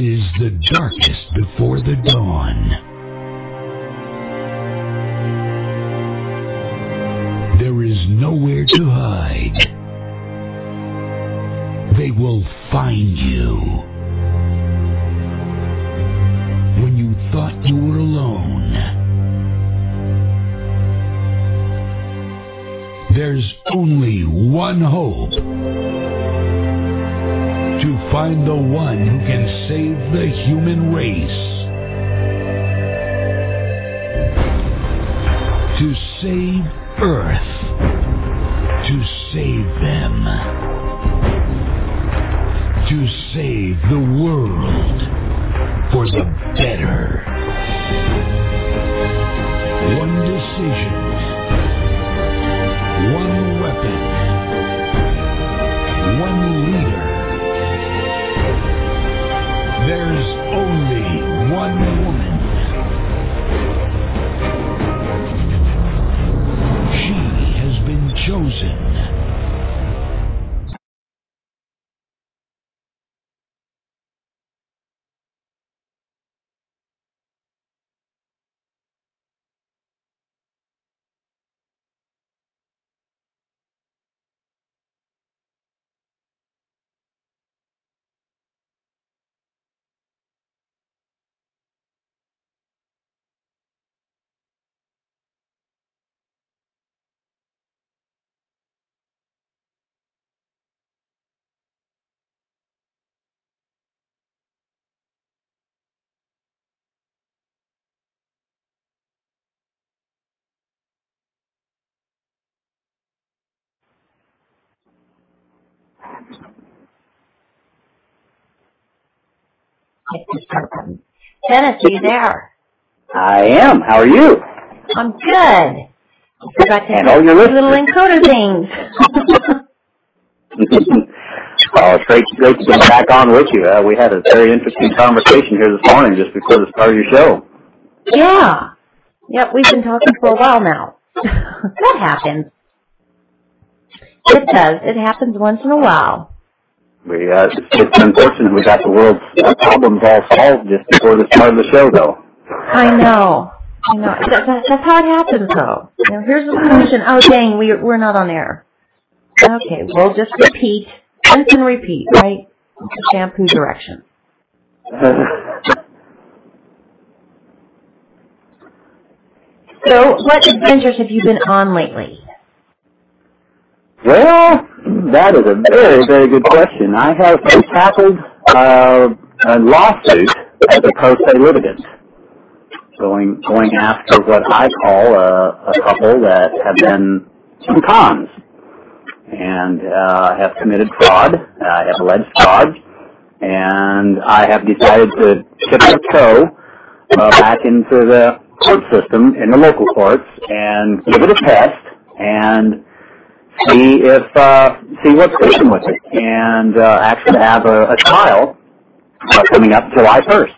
It is the darkest before the dawn. There is nowhere to hide. They will find you. When you thought you were alone, there's only one hope. To find the one who can save the human race. To save Earth. To save them. To save the world for the better. One decision. One weapon. One leader. There's only one woman. She has been chosen. Dennis, are you there? I am. How are you? I'm good. I forgot to and all your little encoder things. Oh, it's great to get back on with you. We had a very interesting conversation here this morning just before the start of your show. Yeah. Yep, we've been talking for a while now. That happens. It does. It happens once in a while. It's unfortunate we got the world's problems all solved just before the start of the show, though. I know. That's how it happens, though. You know, here's the solution. Oh, dang, we're not on air. Okay, we'll just repeat. Rinse and repeat, right? It's a shampoo direction. So, what adventures have you been on lately? Well, that is a very, very good question. I have tackled a lawsuit as a pro se litigant, going after what I call a couple that have been some cons and have committed fraud. I have alleged fraud, and I have decided to tip the toe back into the court system in the local courts and give it a test and see what's cooking with it, and actually have a trial coming up July 1st.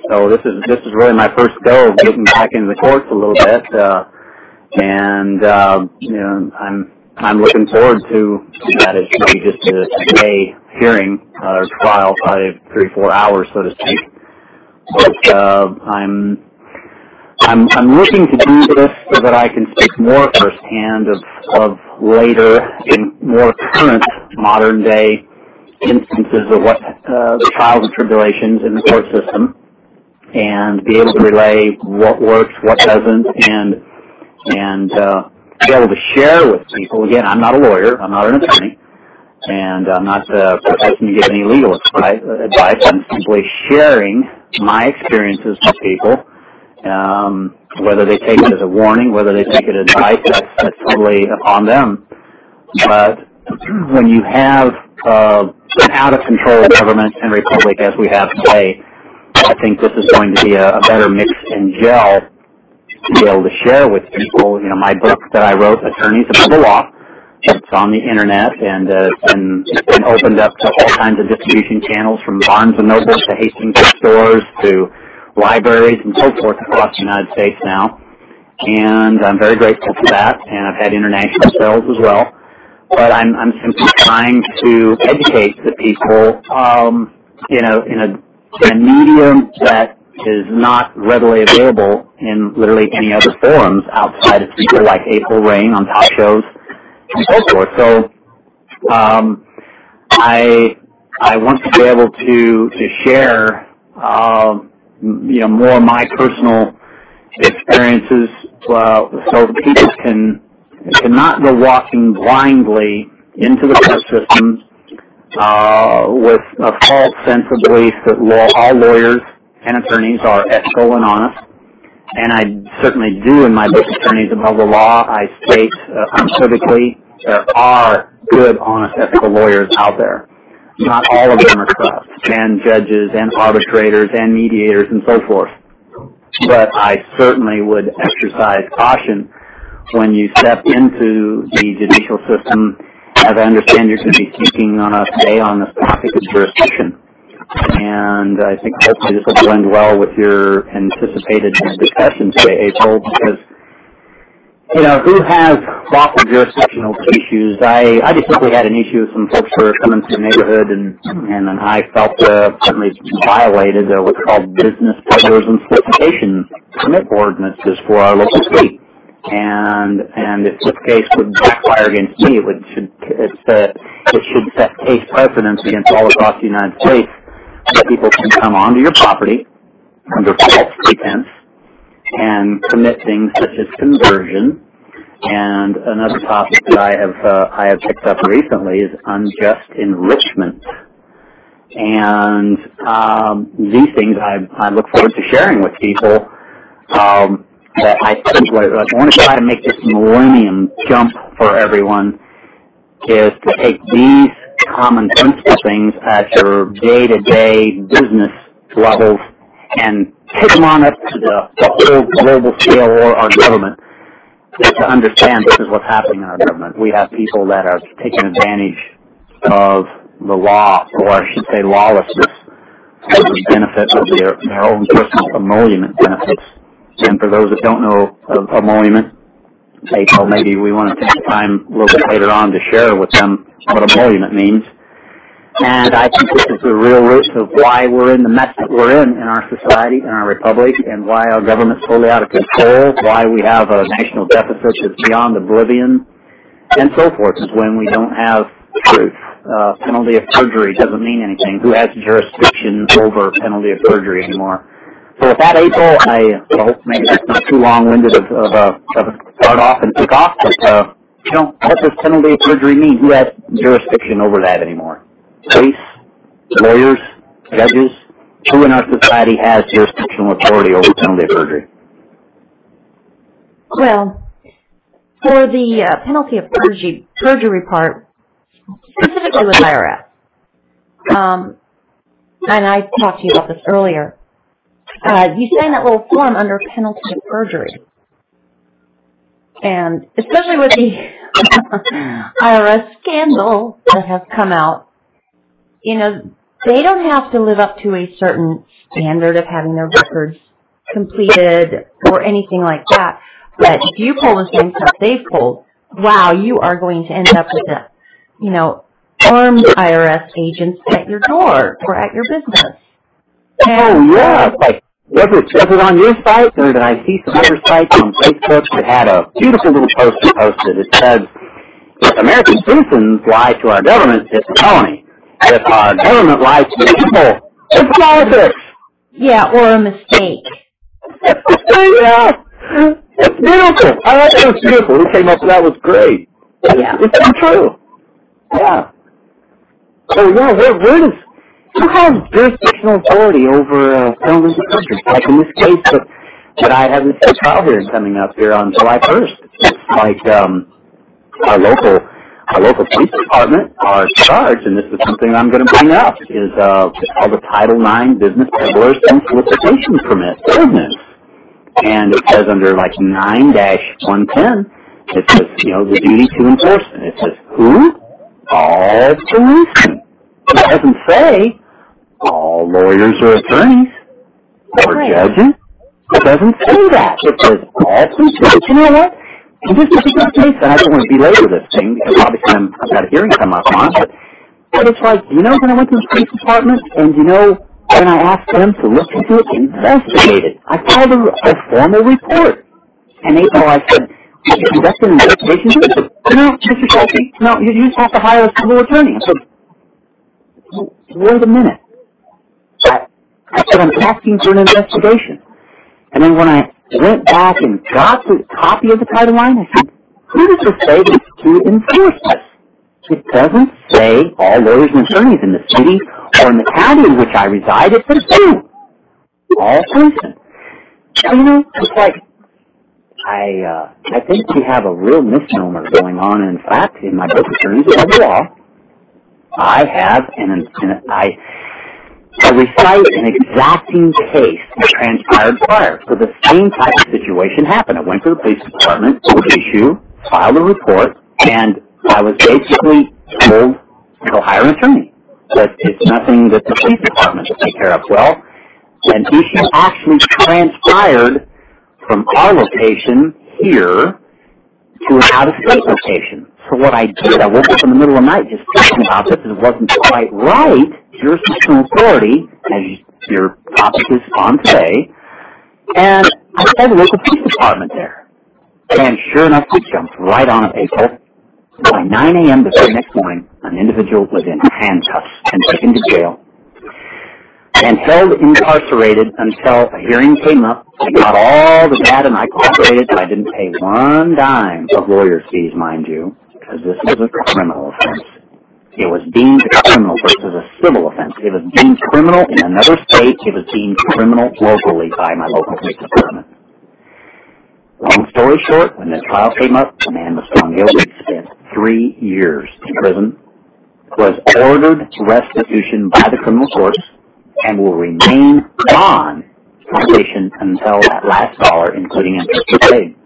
So this is really my first go of getting back into the courts a little bit, and you know, I'm looking forward to that. It should be just a day hearing or trial, probably 3-4 hours, so to speak. But I'm looking to do this so that I can speak more firsthand of later in more current modern day instances of what the trials and tribulations in the court system, and be able to relay what works, what doesn't, and be able to share with people. Again, I'm not a lawyer, I'm not an attorney, and I'm not professing to give any legal advice. I'm simply sharing my experiences with people. Whether they take it as a warning, whether they take it as advice, that's totally upon them. But when you have an out-of-control government and republic as we have today, I think this is going to be a better mix and gel to be able to share with people. You know, my book that I wrote, Attorneys Above the Law, it's on the internet, and it's been opened up to all kinds of distribution channels, from Barnes & Noble to Hastings stores to libraries and so forth across the United States now. And I'm very grateful for that, and I've had international sales as well. But I'm simply trying to educate the people, you know, in and media that is not readily available in literally any other forums outside of people like April Rain on talk shows and so forth. So I want to be able to share more of my personal experiences so that people can not go walking blindly into the court system with a false sense of belief that all lawyers and attorneys are ethical and honest. And I certainly do in my book, Attorneys Above the Law. I state unequivocally there are good, honest, ethical lawyers out there. Not all of them are corrupt, and judges and arbitrators and mediators and so forth. But I certainly would exercise caution when you step into the judicial system. As I understand, you're going to be speaking today on this topic of jurisdiction. And I think hopefully this will blend well with your anticipated discussion today, April, because, who has lawful jurisdiction over issues? I just simply had an issue with some folks who were coming to the neighborhood, and then I felt certainly violated what's called business peddlers and solicitation permit ordinances for our local state. And if this case would backfire against me, it should set case precedents against all across the United States that people can come onto your property under false pretense and commit things such as conversion. And another topic that I have picked up recently is unjust enrichment. And these things I look forward to sharing with people. That I think what I want to try to make this millennium jump for everyone is to take these common principle things at your day-to-day business levels and take them on up to the whole global scale or our government to understand this is what's happening in our government. We have people that are taking advantage of the law, or I should say lawlessness, for the benefit of their own personal emolument benefits. And for those that don't know of emolument, April, maybe we want to take the time a little bit later on to share with them what emolument means. And I think this is the real root of why we're in the mess that we're in our society, in our republic, and why our government's totally out of control, why we have a national deficit that's beyond oblivion, and so forth, is when we don't have truth. Penalty of perjury doesn't mean anything. Who has jurisdiction over penalty of perjury anymore? So with that, April, I hope maybe that's not too long-winded of a start off and kick off, but, what does penalty of perjury mean? Who has jurisdiction over that anymore? Police, lawyers, judges? Who in our society has jurisdictional authority over penalty of perjury? Well, for the penalty of perjury part, specifically with IRS, and I talked to you about this earlier, you sign that little form under penalty of perjury. And especially with the IRS scandal that has come out, they don't have to live up to a certain standard of having their records completed or anything like that. But if you pull the same stuff they've pulled, wow, you are going to end up with armed IRS agents at your door or at your business. And, was it on your site, or did I see some other sites on Facebook that had a beautiful little poster posted? It says, if American citizens lie to our government, it's a felony. If our government lies to the people, it's politics. Yeah, or a mistake. Yeah. It's beautiful. I like that. It was beautiful. Who came up with that was great. Yeah. It's so true. Yeah. So, who has jurisdictional authority over penalties of perjury? Like in this case that I have this trial hearing coming up here on July 1st. It's like our local police department are charged, and this is something I'm going to bring up, is it's called the Title IX Business Peddlers and Solicitation Permit ordinance. And it says under 9-110, it says, the duty to enforce it. It says, who? All policemen. It doesn't say all lawyers or attorneys or judges. It doesn't say that. It says all policemen. But you know what? In this particular case, and I don't want to belabor this thing because obviously I've got a hearing come up on it, but it's like, when I went to the police department and And I asked them to look into it, investigate it. I filed a formal report. In April, I said, did you conduct an investigation? He said, no, Mr. Scheulke, no, you just have to hire a civil attorney. I said, wait a minute. I said, I'm asking for an investigation. And then when I went back and got the copy of the title line, I said, who does it say to enforce this? It doesn't say all lawyers and attorneys in the city or in the county in which I reside. It says who? All policemen. So, it's like, I think we have a real misnomer going on. In fact, in my book, Attorneys of the Law, I have, I recite an exacting case that transpired prior. So the same type of situation happened. I went to the police department, filed a report, and I was basically told to go hire an attorney. But it's nothing that the police department will take care of. Well, an issue actually transpired from our location here to an out-of-state location. So what I did, I woke up in the middle of the night just thinking about this. It wasn't quite right. Jurisdictional authority, as your topic is on today, and I called the local police department there. And sure enough, we jumped right on it, April. By 9 a.m. the very next morning, an individual was in handcuffs and taken to jail and held incarcerated until a hearing came up. I got all the data and I cooperated, but I didn't pay one dime of lawyer's fees, mind you, because this was a criminal offense. It was deemed criminal versus a civil offense. It was deemed criminal in another state. It was deemed criminal locally by my local police department. Long story short, when the trial came up, the man was found guilty, spent 3 years in prison, was ordered restitution by the criminal courts, and will remain on probation until that last dollar, including interest, is paid.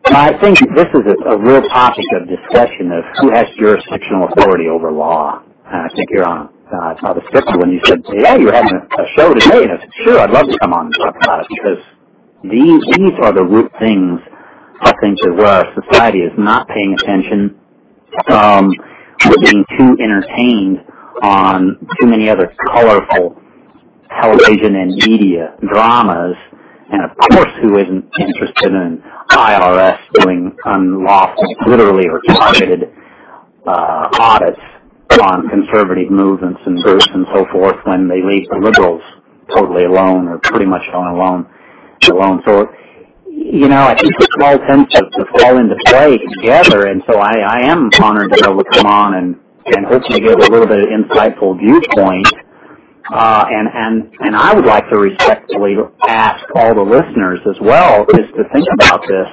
I think this is a real topic of discussion of who has jurisdictional authority over law. I think you're on the scripture when you said, yeah, you're having a show today. And I said, sure, I'd love to come on and talk about it because these are the root things, I think, of where our society is not paying attention. We're being too entertained on too many other colorful television and media dramas. And of course, who isn't interested in IRS doing unlawful, literally or targeted audits on conservative movements and groups and so forth when they leave the liberals totally alone or pretty much alone. So, I think it all tends to fall into play together. And so I am honored to be able to come on and hopefully give a little bit of insightful viewpoint. And I would like to respectfully ask all the listeners as well is to think about this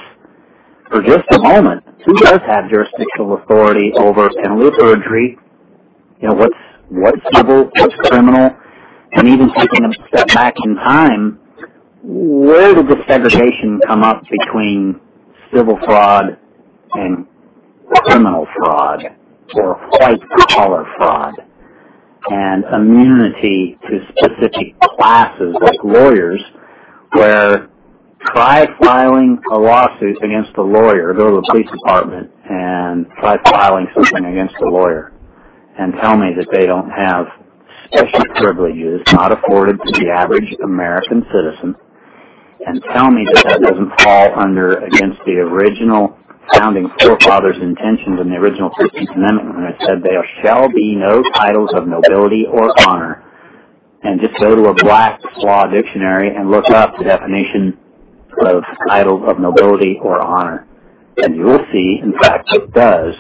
for just a moment. Who does have jurisdictional authority over penalty of perjury? What's civil, what's criminal? And even taking a step back in time, where did the segregation come up between civil fraud and criminal fraud or white-collar fraud? And immunity to specific classes like lawyers, where try filing a lawsuit against a lawyer, go to the police department and try filing something against a lawyer and tell me that they don't have special privileges not afforded to the average American citizen, and tell me that doesn't fall under against the original founding forefathers' intentions in the original 13th Amendment when it said there shall be no titles of nobility or honor. And just go to a Black's Law Dictionary and look up the definition of titles of nobility or honor. And you will see, in fact, it does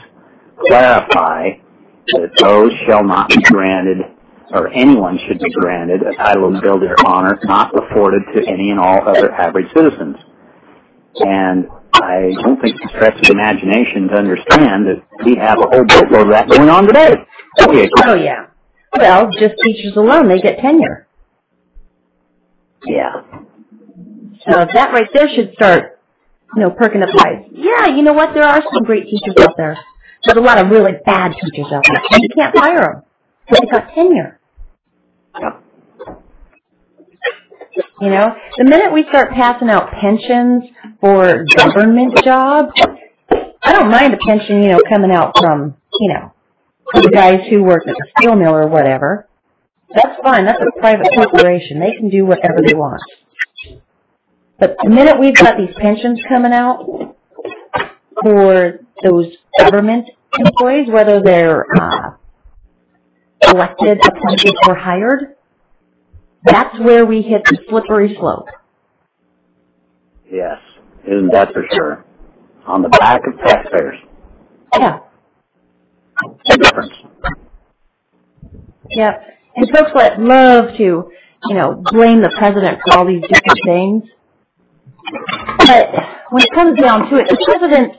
clarify that those shall not be granted, or anyone should be granted, a title of nobility or honor not afforded to any and all other average citizens. And I don't think it's a stretch of imagination to understand that we have a whole boatload of that going on today. Okay. Oh, yeah. Well, just teachers alone, they get tenure. Yeah. So that right there should start, perking up eyes. Yeah, you know what? There are some great teachers out there. There's a lot of really bad teachers out there. And you can't fire them. They got tenure. Yep. The minute we start passing out pensions for government jobs, I don't mind a pension, coming out from, the guys who work at the steel mill or whatever. That's fine. That's a private corporation. They can do whatever they want. But the minute we've got these pensions coming out for those government employees, whether they're elected, appointed, or hired, that's where we hit the slippery slope. Yes, isn't that for sure? On the back of taxpayers. Yeah. The difference. Yeah. And folks love to, blame the president for all these different things. But when it comes down to it, the president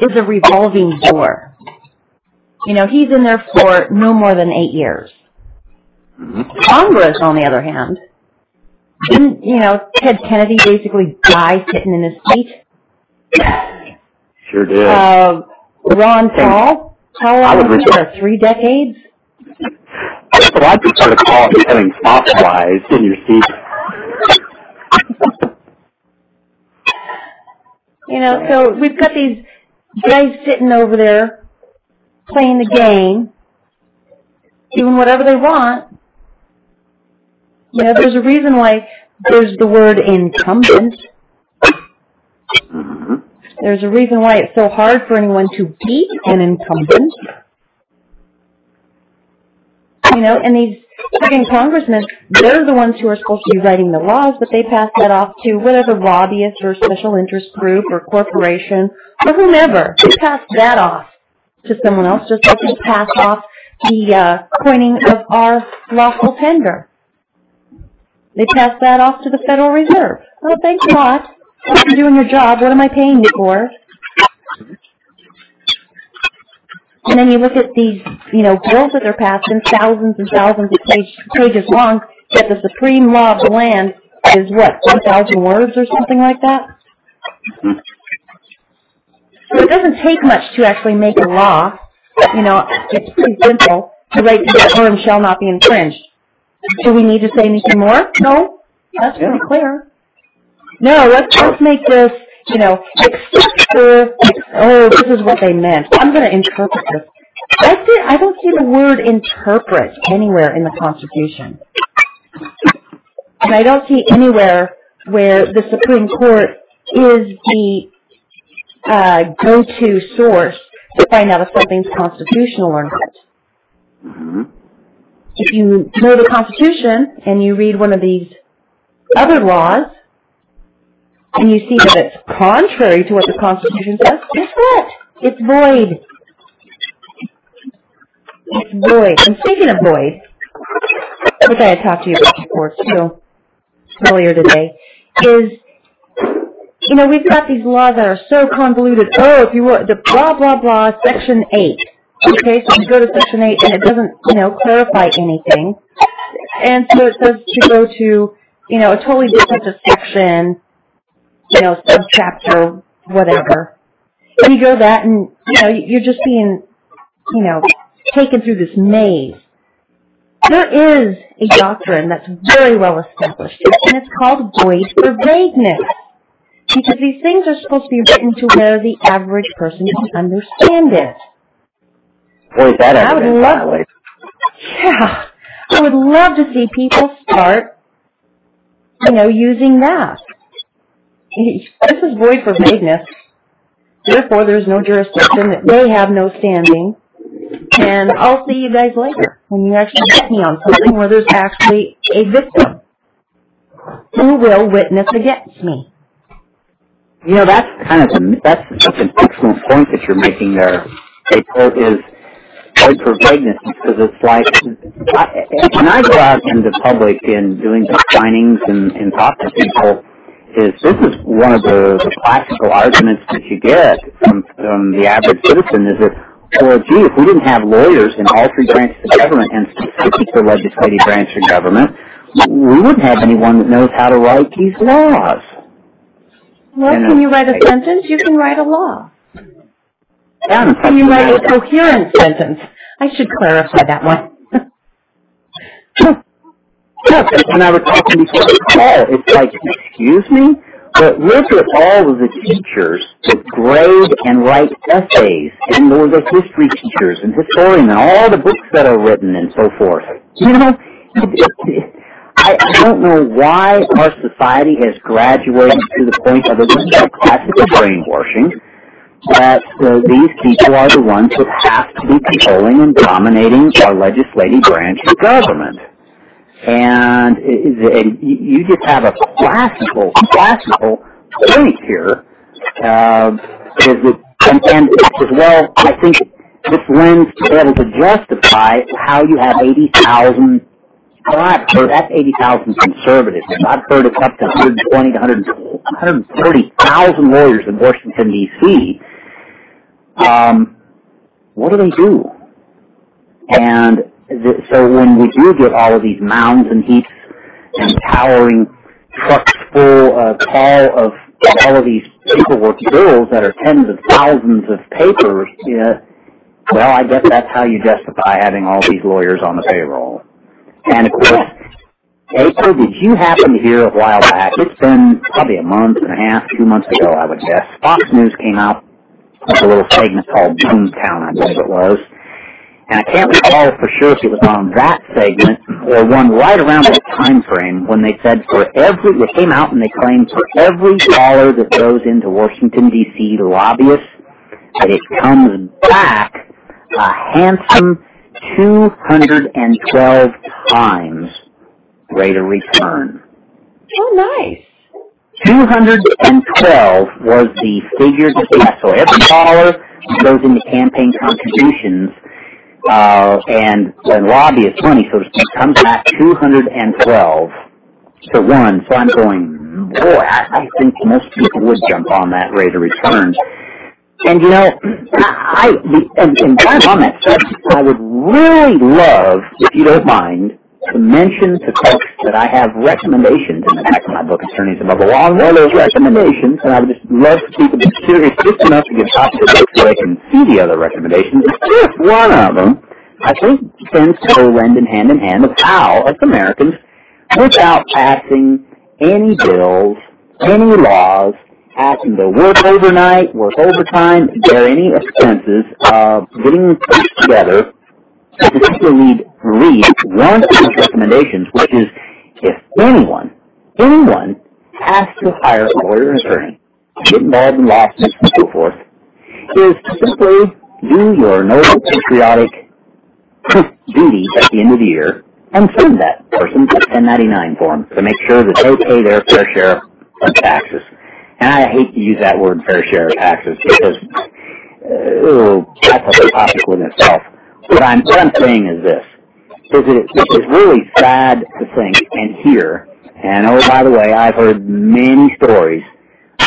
is a revolving door. He's in there for no more than 8 years. Mm-hmm. Congress, on the other hand, didn't, Ted Kennedy basically die sitting in his seat? Sure did. Ron Paul, how long was he there? 3 decades? Well, I prefer to call it getting fossilized in your seat. So we've got these guys sitting over there playing the game, doing whatever they want. There's a reason why there's the word incumbent. Mm-hmm. There's a reason why it's so hard for anyone to beat an incumbent. And these friggin' congressmen, they're the ones who are supposed to be writing the laws, but they pass that off to whatever lobbyist or special interest group or corporation or whomever. They pass that off to someone else, just like they pass off the coining of our lawful tender. They pass that off to the Federal Reserve. Oh, thanks a lot. You're doing your job. What am I paying you for? And then you look at these, bills that they're passing, thousands and thousands of pages long, yet the supreme law of the land is, 1,000 words or something like that? So it doesn't take much to actually make a law. It's pretty simple. The right to bear arms shall not be infringed. Do we need to say anything more? No. That's pretty clear. No, let's make this, except for, this is what they meant. I'm going to interpret this. I don't see the word interpret anywhere in the Constitution. And I don't see anywhere where the Supreme Court is the go-to source to find out if something's constitutional or not. Mm-hmm. If you know the Constitution and you read one of these other laws, and you see that it's contrary to what the Constitution says, guess what? It's void. It's void. And speaking of void, which I had talked to you about before too, earlier today, is, we've got these laws that are so convoluted. Oh, if you were, the blah, blah, blah, Section 8. Okay, so you go to Section 8 and it doesn't, clarify anything. And so it says to go to, a totally different section, subchapter, whatever. And you go that and, you're just being, taken through this maze. There is a doctrine that's very well established, and it's called void for vagueness. Because these things are supposed to be written to where the average person can understand it. Boy, is that ever been violated. Yeah. I would love to see people start, using that. This is void for vagueness. Therefore, there's no jurisdiction. They have no standing. And I'll see you guys later when you actually get me on something where there's actually a victim who will witness against me. That's that's such an excellent point that you're making there, April, is void for vagueness, because it's like, when I go out into public and doing signings and talk to people, this is one of the classical arguments that you get from the average citizen is that, well, gee, if we didn't have lawyers in all 3 branches of government, and specifically the legislative branch of government, we wouldn't have anyone that knows how to write these laws. Well, can you write a sentence? You can write a law. Yeah, can you write a coherent sentence? I should clarify that one. When I was talking before the call, it's like, excuse me? But look at all of the teachers that grade and write essays, and there were the history teachers and historians and all the books that are written and so forth. I don't know why our society has graduated to the point of classical brainwashing that these people are the ones that have to be controlling and dominating our legislative branch of government. And you just have a classical point here. And as well, I think this lends to be able to justify how you have 80,000. Well, I've heard that's 80,000 conservatives. I've heard it's up to 120 to 130,000 lawyers in Washington, D.C. What do they do? And so when we do get all of these mounds and heaps and towering trucks full of all of these paperwork bills that are tens of thousands of papers, well, I guess that's how you justify having all these lawyers on the payroll. And of course, April, did you happen to hear a while back? It's been probably a month and a half, 2 months ago, I would guess. Fox News came out with a little segment called Boomtown, I believe it was. And I can't recall for sure if it was on that segment or one right around that time frame when they said they came out and they claimed for every dollar that goes into Washington, D.C. lobbyists, that it comes back a handsome 212 times rate of return. Oh, nice. 212 was the figure that they had. So every dollar goes into campaign contributions and lobbyist money, so to speak, comes back 212 to 1. So I'm going, boy, I think most people would jump on that rate of return. And, you know, and kind of on that subject, I would really love, if you don't mind, to mention to folks that I have recommendations in the back of my book, Attorneys Above the Law. And one of those recommendations, and I would just love for people to be curious just enough to give copies of the book so they can see the other recommendations. Just one of them, I think, tends to go hand in hand of how, as Americans, without passing any bills, any laws, asking to work overnight, work overtime, bear any expenses, getting things together, to simply read one of those recommendations, which is if anyone has to hire a lawyer and attorney, get involved in lawsuits and so forth, is to simply do your noble patriotic duty at the end of the year and send that person a 1099 form to make sure that they pay their fair share of taxes. And I hate to use that word, fair share of taxes, because that's a whole topic within itself. What I'm saying is this, it's really sad to think and hear, and oh, by the way, I've heard many stories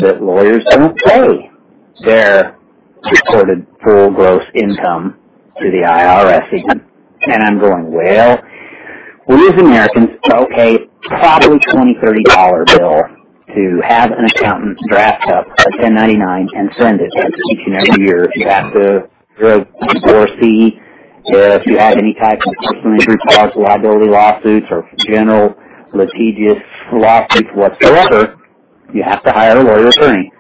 that lawyers don't pay their reported full gross income to the IRS even. And I'm going, well, we as Americans, okay, probably $20, $30 bill to have an accountant draft up a 1099 and send it each and every year. If you have to, you're a divorcee, if you have any type of personal injury clause liability lawsuits or general litigious lawsuits whatsoever, you have to hire a lawyer attorney.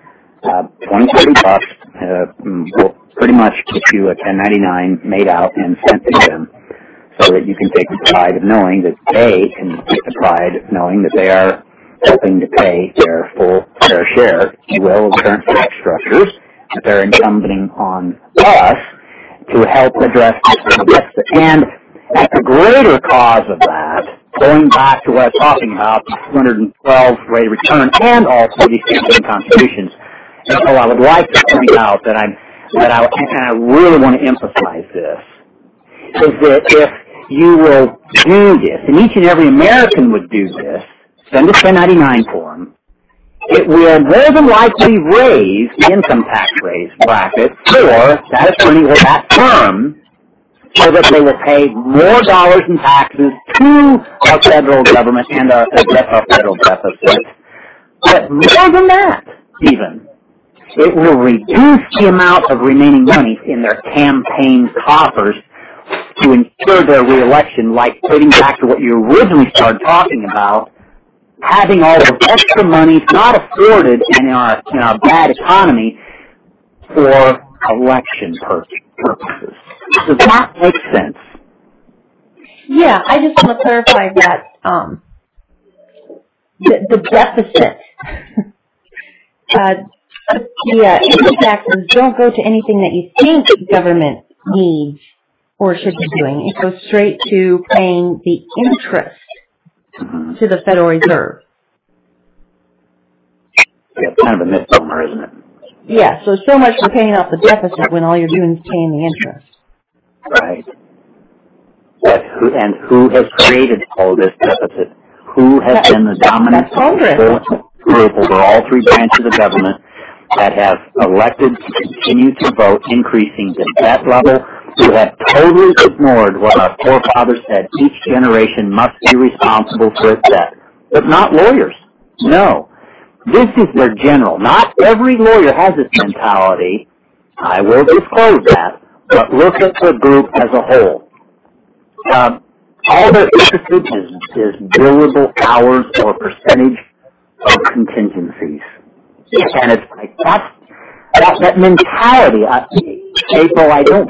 $20, $30 will pretty much get you a 1099 made out and sent to them, so that you can take the pride of knowing that they can take the pride of knowing that they are helping to pay their full fair share, if you will, of current tax structures that they're incumbent on us to help address this. And at the greater cause of that, going back to what I was talking about, 212 rate of return and also these campaign contributions. And so I would like to point out that I really want to emphasize this, is that if you will do this, and each and every American would do this, send a 1099 form, it will more than likely raise the income tax bracket for that attorney or that firm so that they will pay more dollars in taxes to our federal government and our federal deficit. But more than that, even, it will reduce the amount of remaining money in their campaign coffers to ensure their reelection, like getting back to what you originally started talking about, having all the extra monies not afforded in our bad economy for election purposes. Does that make sense? Yeah, I just want to clarify that the deficit, income taxes don't go to anything that you think government needs or should be doing. It goes straight to paying the interest to the Federal Reserve. Yeah, it's kind of a misnomer, isn't it? Yeah, so much for paying off the deficit when all you're doing is paying the interest. Right. Who has created all this deficit? Who has been the dominant group over all three branches of government that have elected to continue to vote increasing the debt level, who have totally ignored what our forefathers said, each generation must be responsible for its debt, but not lawyers. No. This is their general. Not every lawyer has this mentality. I will disclose that, but look at the group as a whole. All they're interested in is billable hours or percentage of contingencies. And it's like, that mentality, April, I just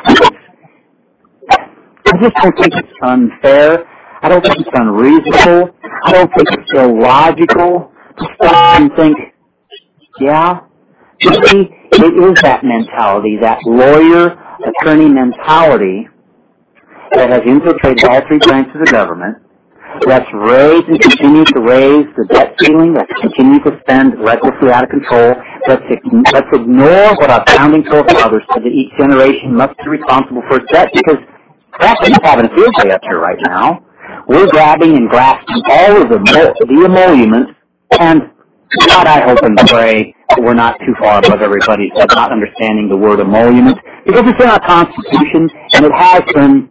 don't think it's unfair. I don't think it's unreasonable. I don't think it's illogical to stop and think, yeah, maybe it is that mentality, that lawyer, attorney mentality that has infiltrated all three branches of government, that's raised and continues to raise the debt ceiling, that's continued to spend recklessly out of control. Let's ignore what our founding forefathers said, that each generation must be responsible for its debt, because perhaps we're just having a field day up here right now. We're grabbing and grasping all of the emoluments, and God, I hope and pray that we're not too far above everybody for not understanding the word emolument, because it's in our Constitution, and it has been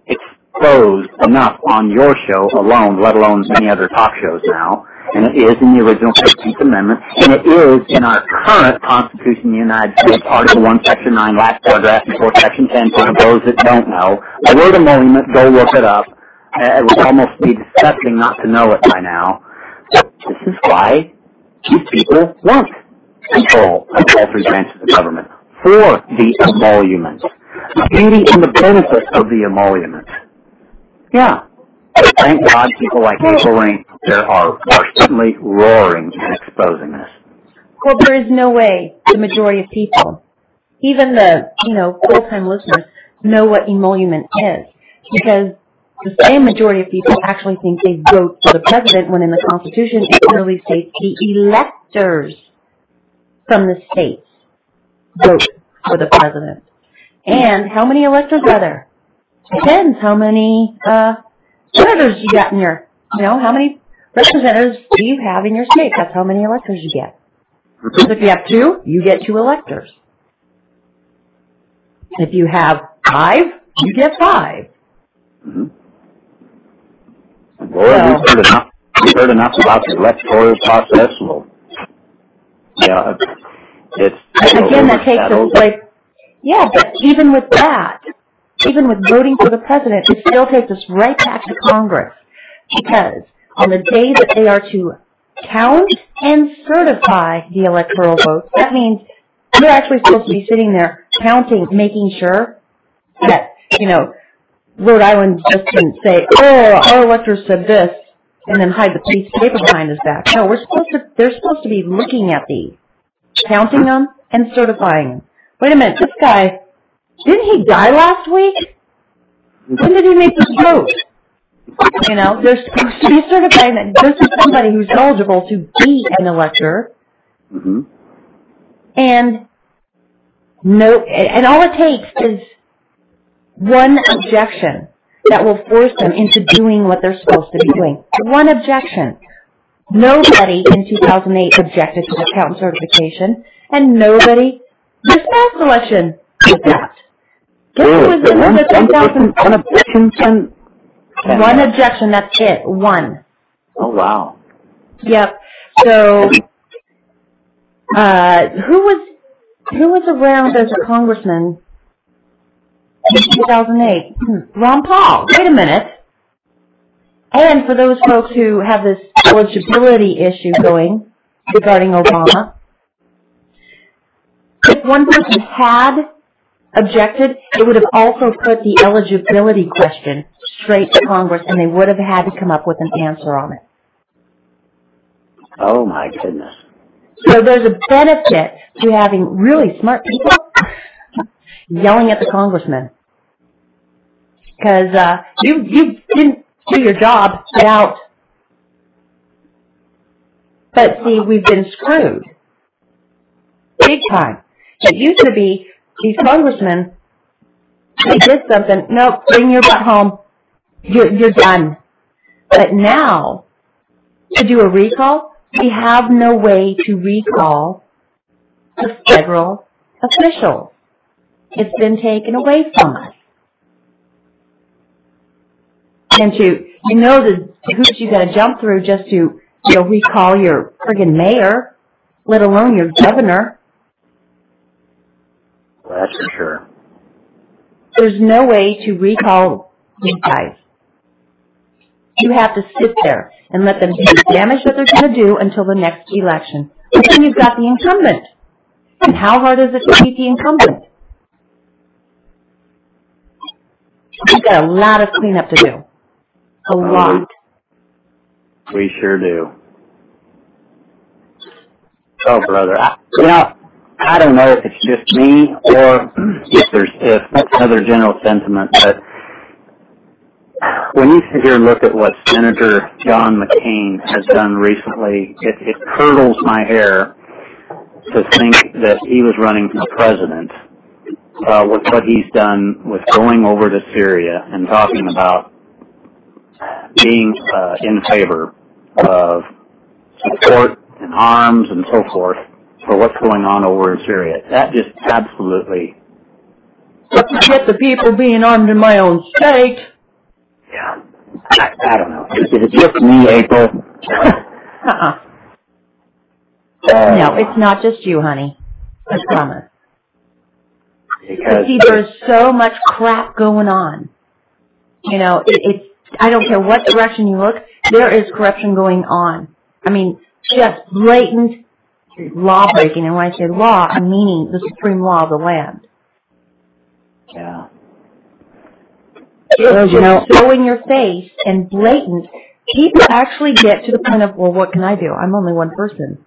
exposed enough on your show alone, let alone many other talk shows now, and it is in the original 15th Amendment, and it is in our current Constitution of the United States, Article 1, Section 9, last paragraph before Section 10, for those that don't know. The word emolument, go look it up. It would almost be disgusting not to know it by now. This is why these people want control of all three branches of government, for the emolument. The beauty and the benefit of the emolument. Yeah. Thank God people like April Reigne there are certainly roaring and exposing this. Well, there is no way the majority of people, even the, full-time listeners, know what emolument is. Because the same majority of people actually think they vote for the president, when in the Constitution it clearly states the electors from the states vote for the president. And how many electors are there? Depends how many senators you got in your, how many representatives do you have in your state? That's how many electors you get. So if you have 2, you get 2 electors. If you have 5, you get 5. Mm-hmm. Well, we've heard enough about the electoral process. Well, yeah, it's again, that takes us but even with that, even with voting for the president, it still takes us right back to Congress, because on the day that they are to count and certify the electoral votes, that means they're actually supposed to be sitting there counting, making sure that, Rhode Island just didn't say, our electors said this, and then hide the piece of paper behind his back. No, they're supposed to be looking at these, counting them and certifying them. Wait a minute, this guy, didn't he die last week? When did he make this vote? They're supposed to be certifying that this is somebody who's eligible to be an elector. Mm-hmm. And all it takes is one objection that will force them into doing what they're supposed to be doing. One objection. Nobody in 2008 objected to the count certification, and nobody this past election did that. Guess who was in the 2000? One objection, that's it. One. Oh, wow. Yep. So, who was around as a congressman in 2008? Ron Paul. Wait a minute. And for those folks who have this eligibility issue going regarding Obama, if one person had objected, it would have also put the eligibility question straight to Congress, and they would have had to come up with an answer on it. Oh, my goodness. So there's a benefit to having really smart people yelling at the congressman. Because you didn't do your job, get out. But see, we've been screwed. Big time. It used to be these congressmen, they did something, nope, bring your butt home. You're done. But now, to do a recall, we have no way to recall the federal officials. It's been taken away from us. And you know the hoops you got to jump through just to recall your friggin' mayor, let alone your governor. Well, that's for sure. There's no way to recall these guys. You have to sit there and let them do the damage that they're going to do until the next election. But then you've got the incumbent. And how hard is it to beat the incumbent? We've got a lot of cleanup to do. A lot. We sure do. Oh, brother. I don't know if it's just me or if that's another general sentiment, but when you sit here and look at what Senator John McCain has done recently, it curdles my hair to think that he was running for president with what he's done with going over to Syria and talking about being in favor of support and arms and so forth for what's going on over in Syria. That just absolutely... Forget the people being armed in my own state. Yeah. I don't know. Is it just me, April? No, it's not just you, honey. I promise. Because see, there's so much crap going on. It's I don't care what direction you look, there is corruption going on. I mean, just blatant law breaking. And when I say law, I'm meaning the supreme law of the land. Yeah. It's just so in your face and blatant. People actually get to the point of, well, what can I do? I'm only one person.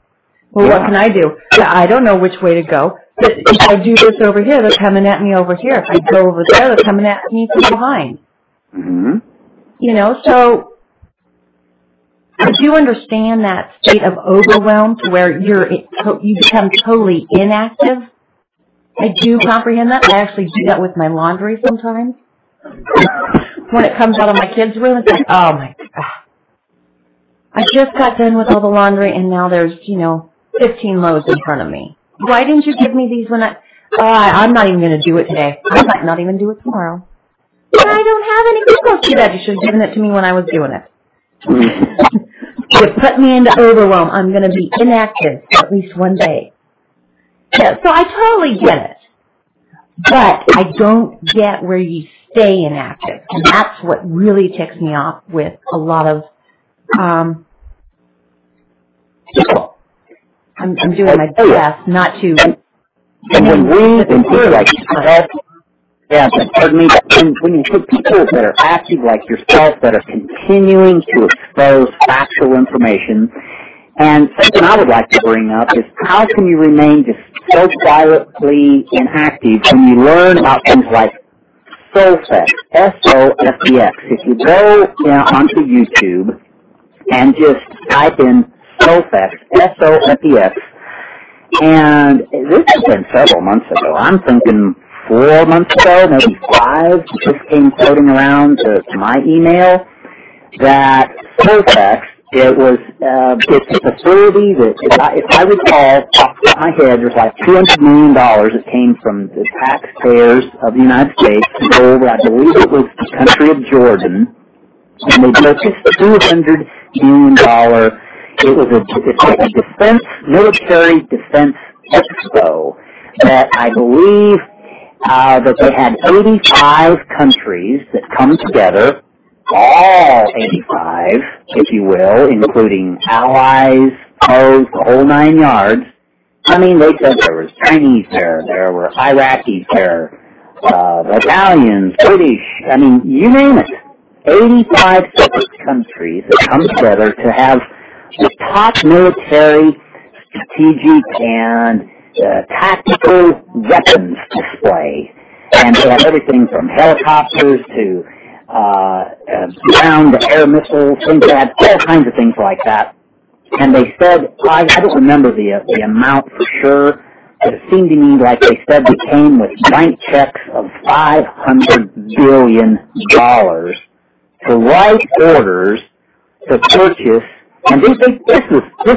Well, what can I do? I don't know which way to go. But if I do this over here, they're coming at me over here. If I go over there, they're coming at me from behind. Mm-hmm. So I do understand that state of overwhelm to where you become totally inactive. I do comprehend that. I actually do that with my laundry sometimes. When it comes out of my kids' room, it's like, oh my God. I just got done with all the laundry and now there's, 15 loads in front of me. Why didn't you give me these when I'm not even going to do it today. I might not even do it tomorrow. But I don't have any clothes to that. You should have given it to me when I was doing it. You put me into overwhelm. I'm going to be inactive for at least one day. Yeah, so I totally get it. But I don't get where you stay inactive. And that's what really ticks me off with a lot of people. I'm doing my best not to... And when people like yourself, but pardon me, when you put people that are active like yourself that are continuing to expose factual information, and something I would like to bring up is how can you remain just so quietly inactive when you learn about things like Sofex, S-O-F-E-X. If you go onto YouTube and just type in Sofex, S-O-F-E-X, and this has been several months ago. I'm thinking 4 months ago, maybe 5, it just came floating around to my email that Sofex, it's a facility that, if I recall, off the top of my head, there's like $200 million that came from the taxpayers of the United States to go over, I believe it was the country of Jordan, and they built this $200 million, it's like a defense, military defense expo that I believe that they had 85 countries that come together, all 85, if you will, including allies, foes, the whole 9 yards. I mean, they said there was Chinese there were Iraqis there, Italians, British, I mean, you name it. 85 separate countries that come together to have the top military, strategic, and tactical weapons display. And they have everything from helicopters to ground-to-air missiles, things like that, all kinds of things like that. And they said, I don't remember the amount for sure, but it seemed to me like they said they came with blank checks of $500 billion to write orders to purchase. And this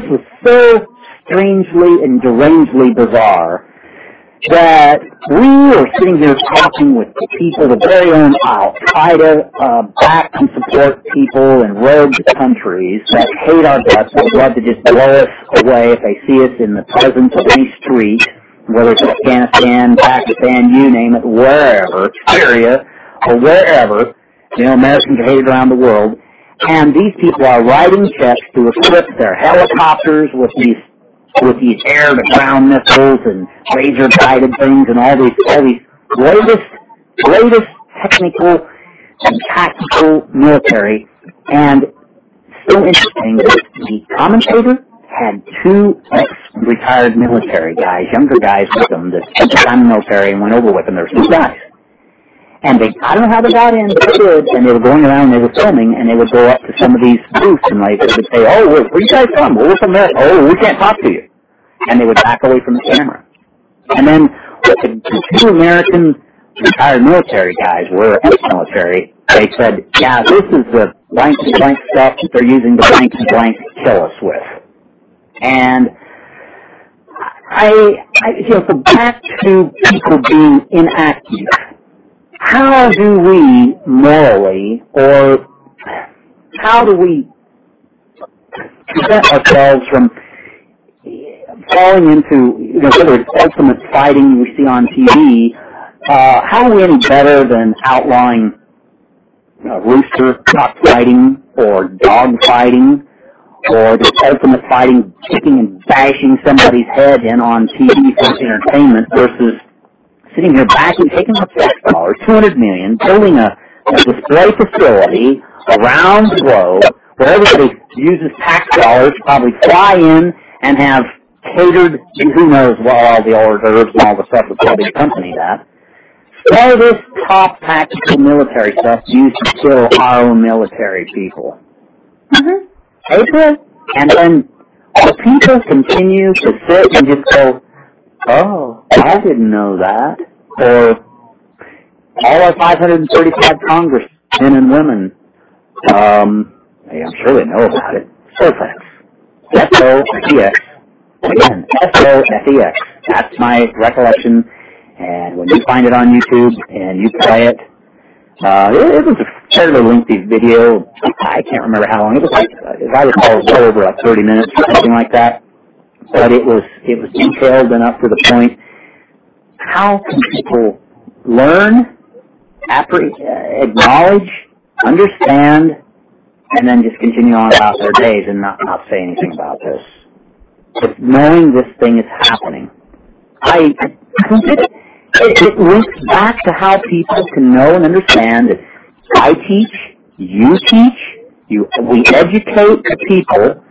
was so strangely and derangedly bizarre that we were sitting here talking with the people, the very own Al-Qaeda, back and support people in rogue countries that hate our guts, that would love to just blow us away if they see us in the presence of any street, whether it's Afghanistan, Pakistan, you name it, wherever, Syria, or wherever. You know, Americans are hated around the world. And these people are writing checks to equip their helicopters with these air-to-ground missiles and laser-guided things and all these latest technical and tactical military. And so interesting that the commentator had two ex-retired military guys, younger guys with them that spent time in the military and went over with them. There were two guys. And I don't know how they got in, but they did, and they were going around and they were filming, and they would go up to some of these booths and they would say, oh, where are you guys from? Well, we're from there. Oh, we can't talk to you. And they would back away from the camera. And then the two American retired military guys were ex-military. They said, yeah, this is the blank-to-blank stuff that they're using the blank-to-blank to kill us with. And so back to people being inactive. How do we morally, or how do we prevent ourselves from falling into, whether it's ultimate fighting we see on TV, how are we any better than outlawing rooster cockfighting or dog fighting or this ultimate fighting, kicking and bashing somebody's head in on TV for entertainment versus sitting here backing, taking up tax dollars, $200 million, building a display facility around the globe where everybody uses tax dollars to probably fly in and have catered, who knows what all the hors d'oeuvres and all the stuff that probably accompany that. All this top tactical military stuff used to kill our own military people. Mm-hmm. April, and then the people continue to sit and just go, oh, I didn't know that. Or all our 535 congressmen and women, I'm sure they know about it. So thanks. S-O-F-E-X. Again, S-O-F-E-X. That's my recollection. And when you find it on YouTube and you play it, it was a fairly lengthy video. I can't remember how long. It was like, as I recall, it was well over like 30 minutes or something like that. But it was detailed and up to the point. How can people learn, acknowledge, understand, and then just continue on about their days and not say anything about this? But knowing this thing is happening, I think it links back to how people can know and understand that I teach, you teach, we educate the people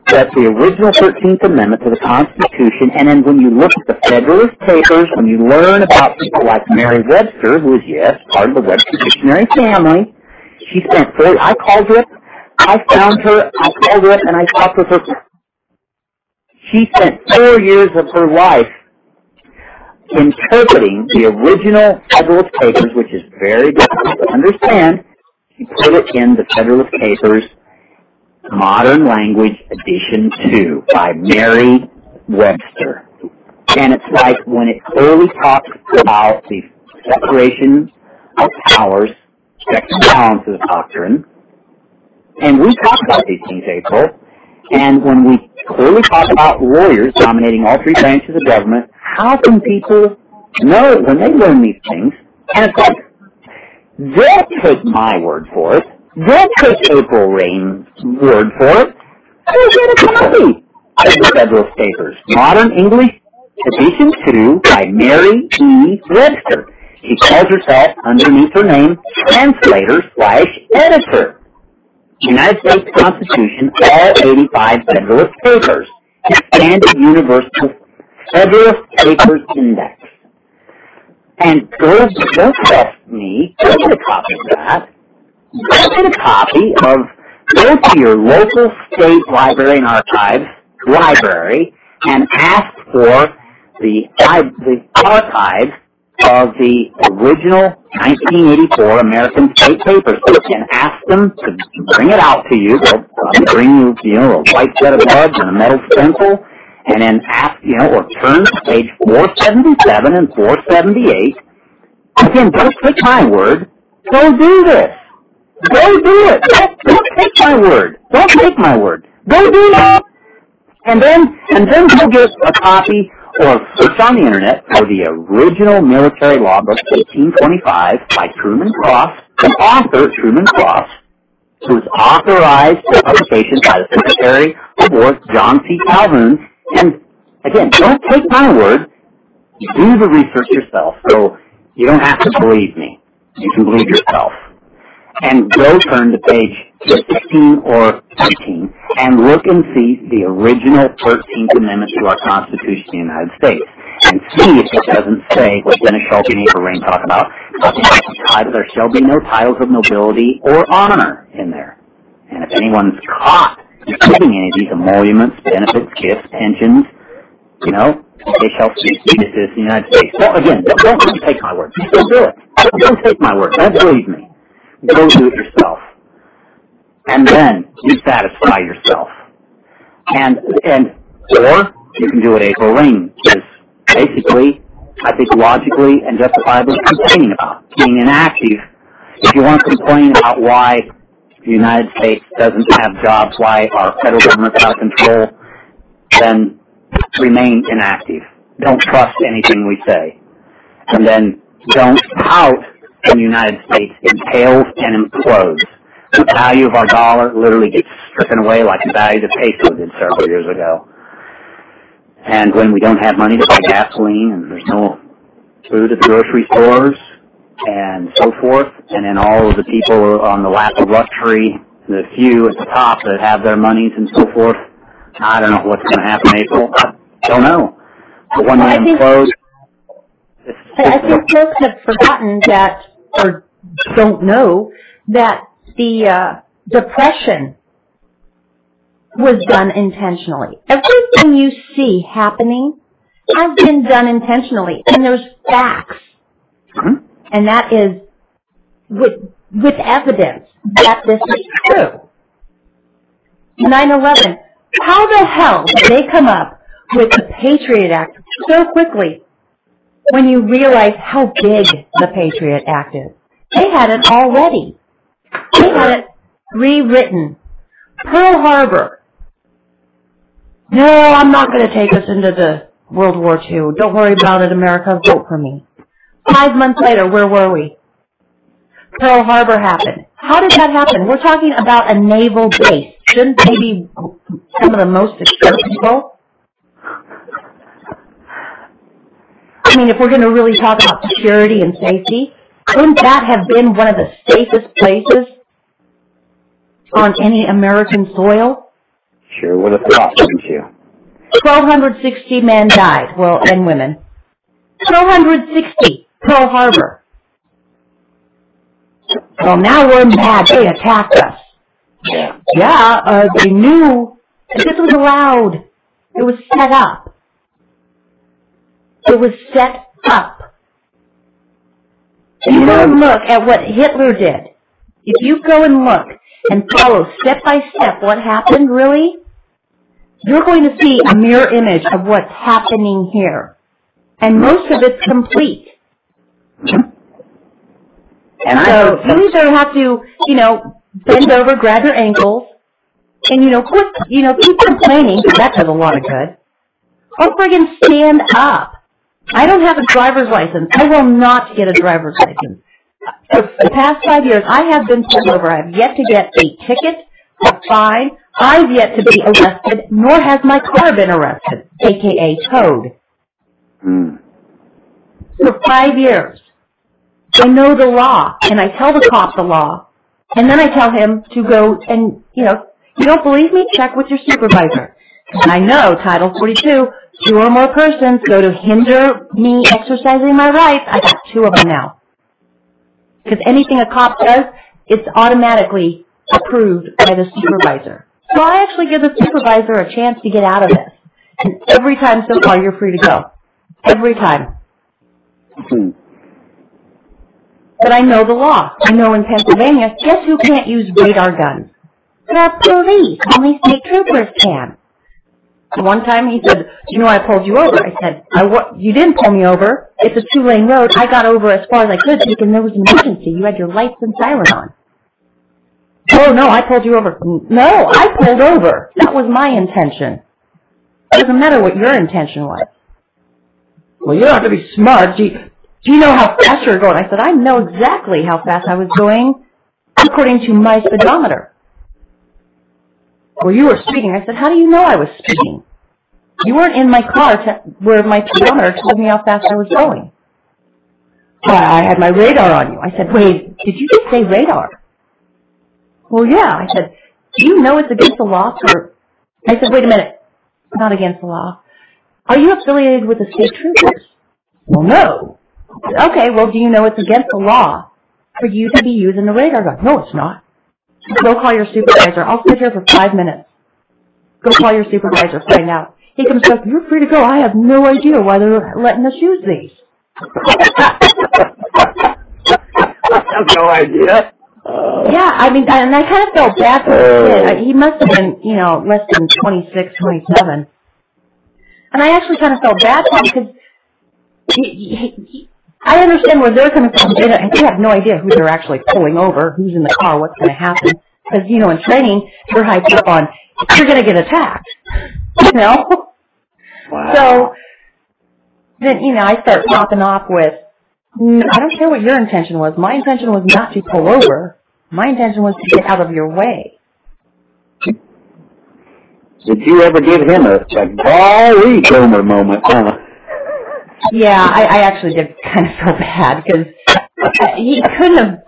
that the original 13th Amendment to the Constitution, and then when you look at the Federalist Papers, when you learn about people like Mary Webster, who is, yes, part of the Webster Dictionary family, she spent I called her up, I found her, I called her up, and I talked with her. She spent 4 years of her life interpreting the original Federalist Papers, which is very difficult to understand. She put it in the Federalist Papers, Modern Language Edition 2 by Mary Webster. And it's like when it clearly talks about the separation of powers, checks and balances doctrine, and we talk about these things, April, and when we clearly talk about lawyers dominating all three branches of government, how can people know when they learn these things? And it's like, they'll take my word for it. They'll take April Reign's word for it. They'll get a copy of the Federalist Papers. Modern English Edition 2 by Mary E. Webster. She calls herself, underneath her name, translator/editor. United States Constitution, all 85 Federalist Papers. Expanded Universal Federalist Papers Index. And don't trust me, go get a copy of that. Go get a copy of, go to your local state library and archives library and ask for the archives of the original 1984 American State Papers and ask them to bring it out to you. They'll bring you, a white set of buds and a metal stencil, and then ask, or turn to page 477 and 478. Again, don't take my word. Go do this. Go do it. Don't take my word. Don't take my word. Go do it. And then go get a copy or search on the internet for the original military law book, 1825, by Truman Cross, the author, Truman Cross, who was authorized for publication by the Secretary of War, John C. Calhoun. And again, don't take my word. Do the research yourself. So you don't have to believe me. You can believe yourself. And go turn to page 16 or 13 and look and see the original 13th Amendment to our Constitution of the United States. And see if it doesn't say what Dennis Scheulke and Ava Reigne talk about. There shall be no titles of nobility or honor in there. And if anyone's caught receiving any of these emoluments, benefits, gifts, pensions, they shall cease to be citizens of the United States. So again, don't take my word. Just don't do it. Don't take my word. Don't believe me. Go do it yourself. And then you satisfy yourself. Or you can do what Ava Reigne is basically, I think, logically and justifiably complaining about, being inactive. If you want to complain about why the United States doesn't have jobs, why our federal government's out of control, then remain inactive. Don't trust anything we say. And then don't pout when the United States impales and implodes. The value of our dollar literally gets stricken away like the value of the peso did several years ago. And when we don't have money to buy gasoline and there's no food at the grocery stores and so forth, and then all of the people on the lap of luxury, the few at the top that have their monies and so forth, I don't know what's going to happen in April. I don't know. But when they implode... I think folks have forgotten that, or don't know, that the Depression was done intentionally. Everything you see happening has been done intentionally, and there's facts. Mm-hmm. And that is with evidence that this is true. 9/11, how the hell did they come up with the Patriot Act so quickly when you realize how big the Patriot Act is? They had it already. They had it rewritten. Pearl Harbor. No, I'm not going to take us into the World War II. Don't worry about it, America. Vote for me. 5 months later, where were we? Pearl Harbor happened. How did that happen? We're talking about a naval base. Shouldn't they be some of the most secure people? I mean, if we're going to really talk about security and safety, couldn't that have been one of the safest places on any American soil? Sure would have thought, wouldn't you? 1,260 men died, well, and women. 1,260, Pearl Harbor. Well, now we're mad. They attacked us. Yeah, they knew that this was allowed. It was set up. It was set up. If you go and look at what Hitler did, if you go and look and follow step by step what happened, really, you're going to see a mirror image of what's happening here. And most of it's complete. And so you either have to, bend over, grab your ankles, and, keep complaining, because that does a lot of good. Or friggin' stand up. I don't have a driver's license. I will not get a driver's license. For the past 5 years, I have been pulled over. I have yet to get a ticket, a fine. I've yet to be arrested, nor has my car been arrested, a.k.a. towed. For 5 years. I know the law, and I tell the cop the law, and then I tell him to go and, you don't believe me? Check with your supervisor. And I know Title 42, 2 or more persons go to hinder me exercising my rights. I got 2 of them now. Because anything a cop does, it's automatically approved by the supervisor. So I actually give the supervisor a chance to get out of this. And every time so far, you're free to go. Every time. But I know the law. I know in Pennsylvania, guess who can't use radar guns? The police. Only state troopers can. One time he said, you know I pulled you over. I said, you didn't pull me over. It's a 2-lane road. I got over as far as I could thinking there was an emergency. You had your lights and siren on. Oh, no, I pulled you over. No, I pulled over. That was my intention. It doesn't matter what your intention was. Well, you don't have to be smart. Do you know how fast you're going? I said, I know exactly how fast I was going according to my speedometer. Well, you were speeding. I said, how do you know I was speeding? You weren't in my car where my speedometer told me how fast I was going. Well, I had my radar on you. I said, wait, did you just say radar? Well, yeah. I said, do you know it's against the law for... I said, wait a minute. Not against the law. Are you affiliated with the state troopers? Well, no. Okay, well, do you know it's against the law for you to be using the radar gun? No, it's not. Go call your supervisor. I'll sit here for 5 minutes. Go call your supervisor. Find out. He comes back, you're free to go. I have no idea why they're letting us use these. I have no idea. Yeah, I mean, and I kind of felt bad for the kid. He must have been, less than 26, 27. And I actually kind of felt bad for him because I understand where they're coming from. They have no idea who they're actually pulling over, who's in the car, what's going to happen. Because, in training, they're hyped up on, you're going to get attacked. Wow. So, then, I start popping off with, I don't care what your intention was. My intention was not to pull over. My intention was to get out of your way. Did you ever give him a golly Gomer moment, huh? Yeah, I actually did kind of feel bad because he couldn't have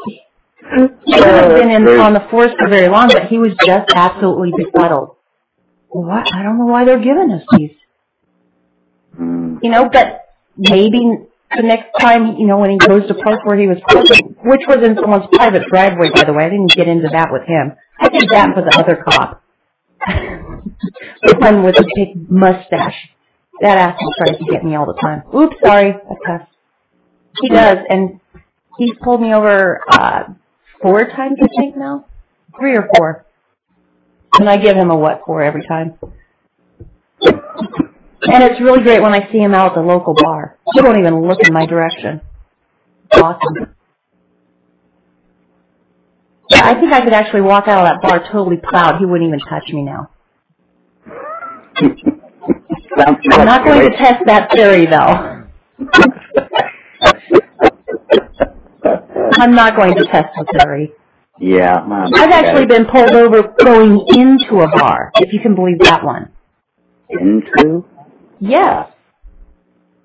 been on the force for very long, but he was just absolutely befuddled. What? I don't know why they're giving us these. But maybe the next time, when he goes to park where he was parking, which was in someone's private driveway, by the way. I didn't get into that with him. I did that for the other cop. The one with the big mustache. That asshole tries to get me all the time. Oops, sorry. I cussed. He does, and he's pulled me over 4 times, I think, now. 3 or 4. And I give him a what for every time. And it's really great when I see him out at the local bar. He won't even look in my direction. Awesome. Yeah, I think I could actually walk out of that bar totally plowed. He wouldn't even touch me now. I'm not going to test that theory, though. I'm not going to test the theory. Yeah. I've actually been pulled over going into a bar, if you can believe that one. Into? Yes.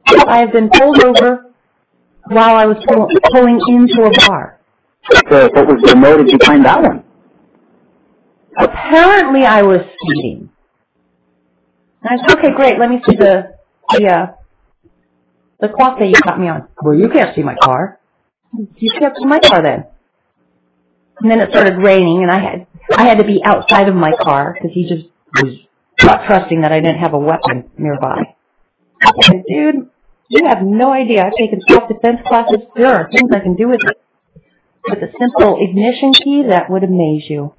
I have been pulled over while I was pulling into a bar. So what was the motive behind that one? Apparently I was speeding. And I said, okay, great, let me see the clock that you caught me on. Well, you can't see my car. You can't see my car then. And then it started raining, and I had to be outside of my car because he just was not trusting that I didn't have a weapon nearby. I said, dude, you have no idea. I've taken self-defense classes. There are things I can do with it. With a simple ignition key that would amaze you.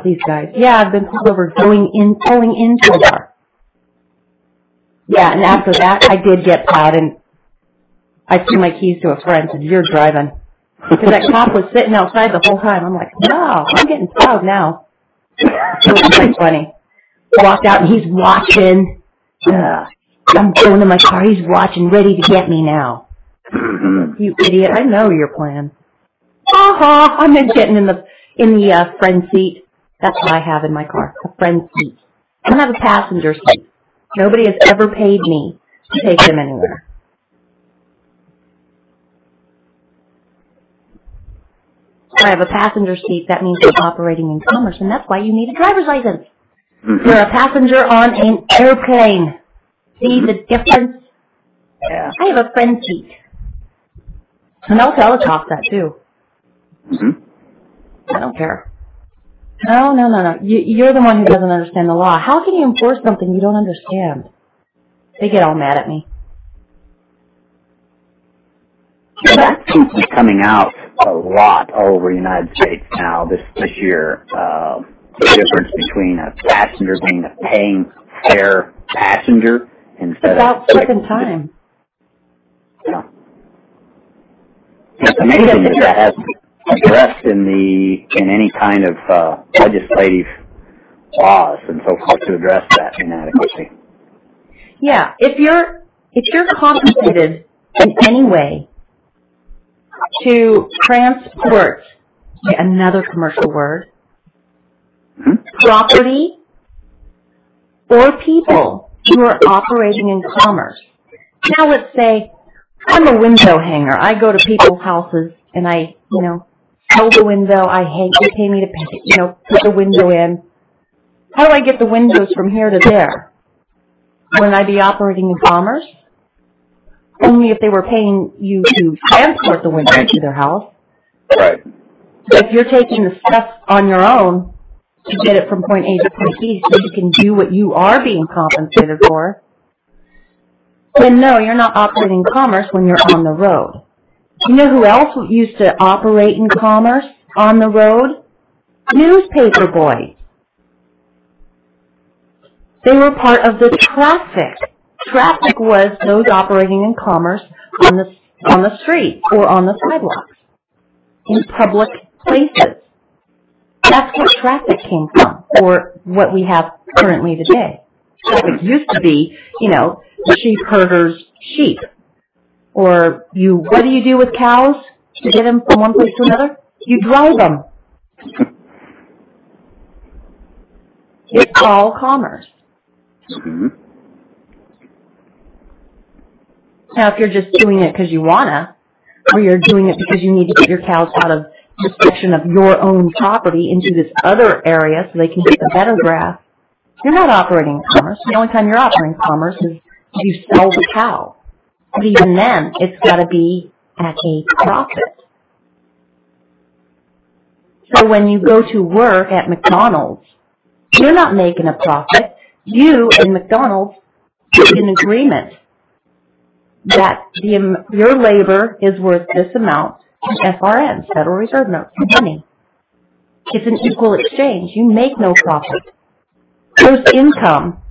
These guys. Yeah, I've been pulled over pulling into a bar. Yeah, and after that, I did get plowed, and I threw my keys to a friend and said, you're driving. Because that cop was sitting outside the whole time. I'm like, no, I'm getting plowed now. It was quite funny. Walked out, and he's watching. I'm going to my car. He's watching, ready to get me now. You idiot. I know your plan. I'm getting in the friend seat. That's what I have in my car, a friend seat. I don't have a passenger seat. Nobody has ever paid me to take them anywhere. If I have a passenger seat, that means I'm operating in commerce, and that's why you need a driver's license. Mm-hmm. You're a passenger on an airplane. See the difference? Yeah. I have a friend seat. And I'll teletalk that, too. Mm-hmm. I don't care. No. You're the one who doesn't understand the law. How can you enforce something you don't understand? They get all mad at me. That seems to be coming out a lot all over the United States now this year. The difference between a passenger being a paying fare passenger instead about of... second time. Yeah. It's amazing that hasn't addressed in any kind of legislative laws and so forth to address that inadequacy. Yeah, if you're compensated in any way to transport, another commercial word, property or people who are operating in commerce. Now let's say I'm a window hanger. I go to people's houses and I, sell the window. They pay me to put the window in. How do I get the windows from here to there? Wouldn't I be operating in commerce? Only if they were paying you to transport the window to their house. Right. But if you're taking the stuff on your own to get it from point A to point B so you can do what you are being compensated for, then no, you're not operating commerce when you're on the road. You know who else used to operate in commerce on the road? Newspaper boys. They were part of the traffic. Traffic was those operating in commerce on the street or on the sidewalks, in public places. That's where traffic came from, or what we have currently today. Traffic used to be, the sheep herder's sheep. Or what do you do with cows to get them from one place to another? You drive them. It's all commerce. Mm-hmm. Now, if you're just doing it because you wanna, or you're doing it because you need to get your cows out of this section of your own property into this other area so they can get the better grass, you're not operating in commerce. The only time you're operating commerce is if you sell the cow. But even then, it's got to be at a profit. So when you go to work at McDonald's, you're not making a profit. You and McDonald's get an agreement that your labor is worth this amount in FRNs, Federal Reserve Notes, money. It's an equal exchange. You make no profit. Gross income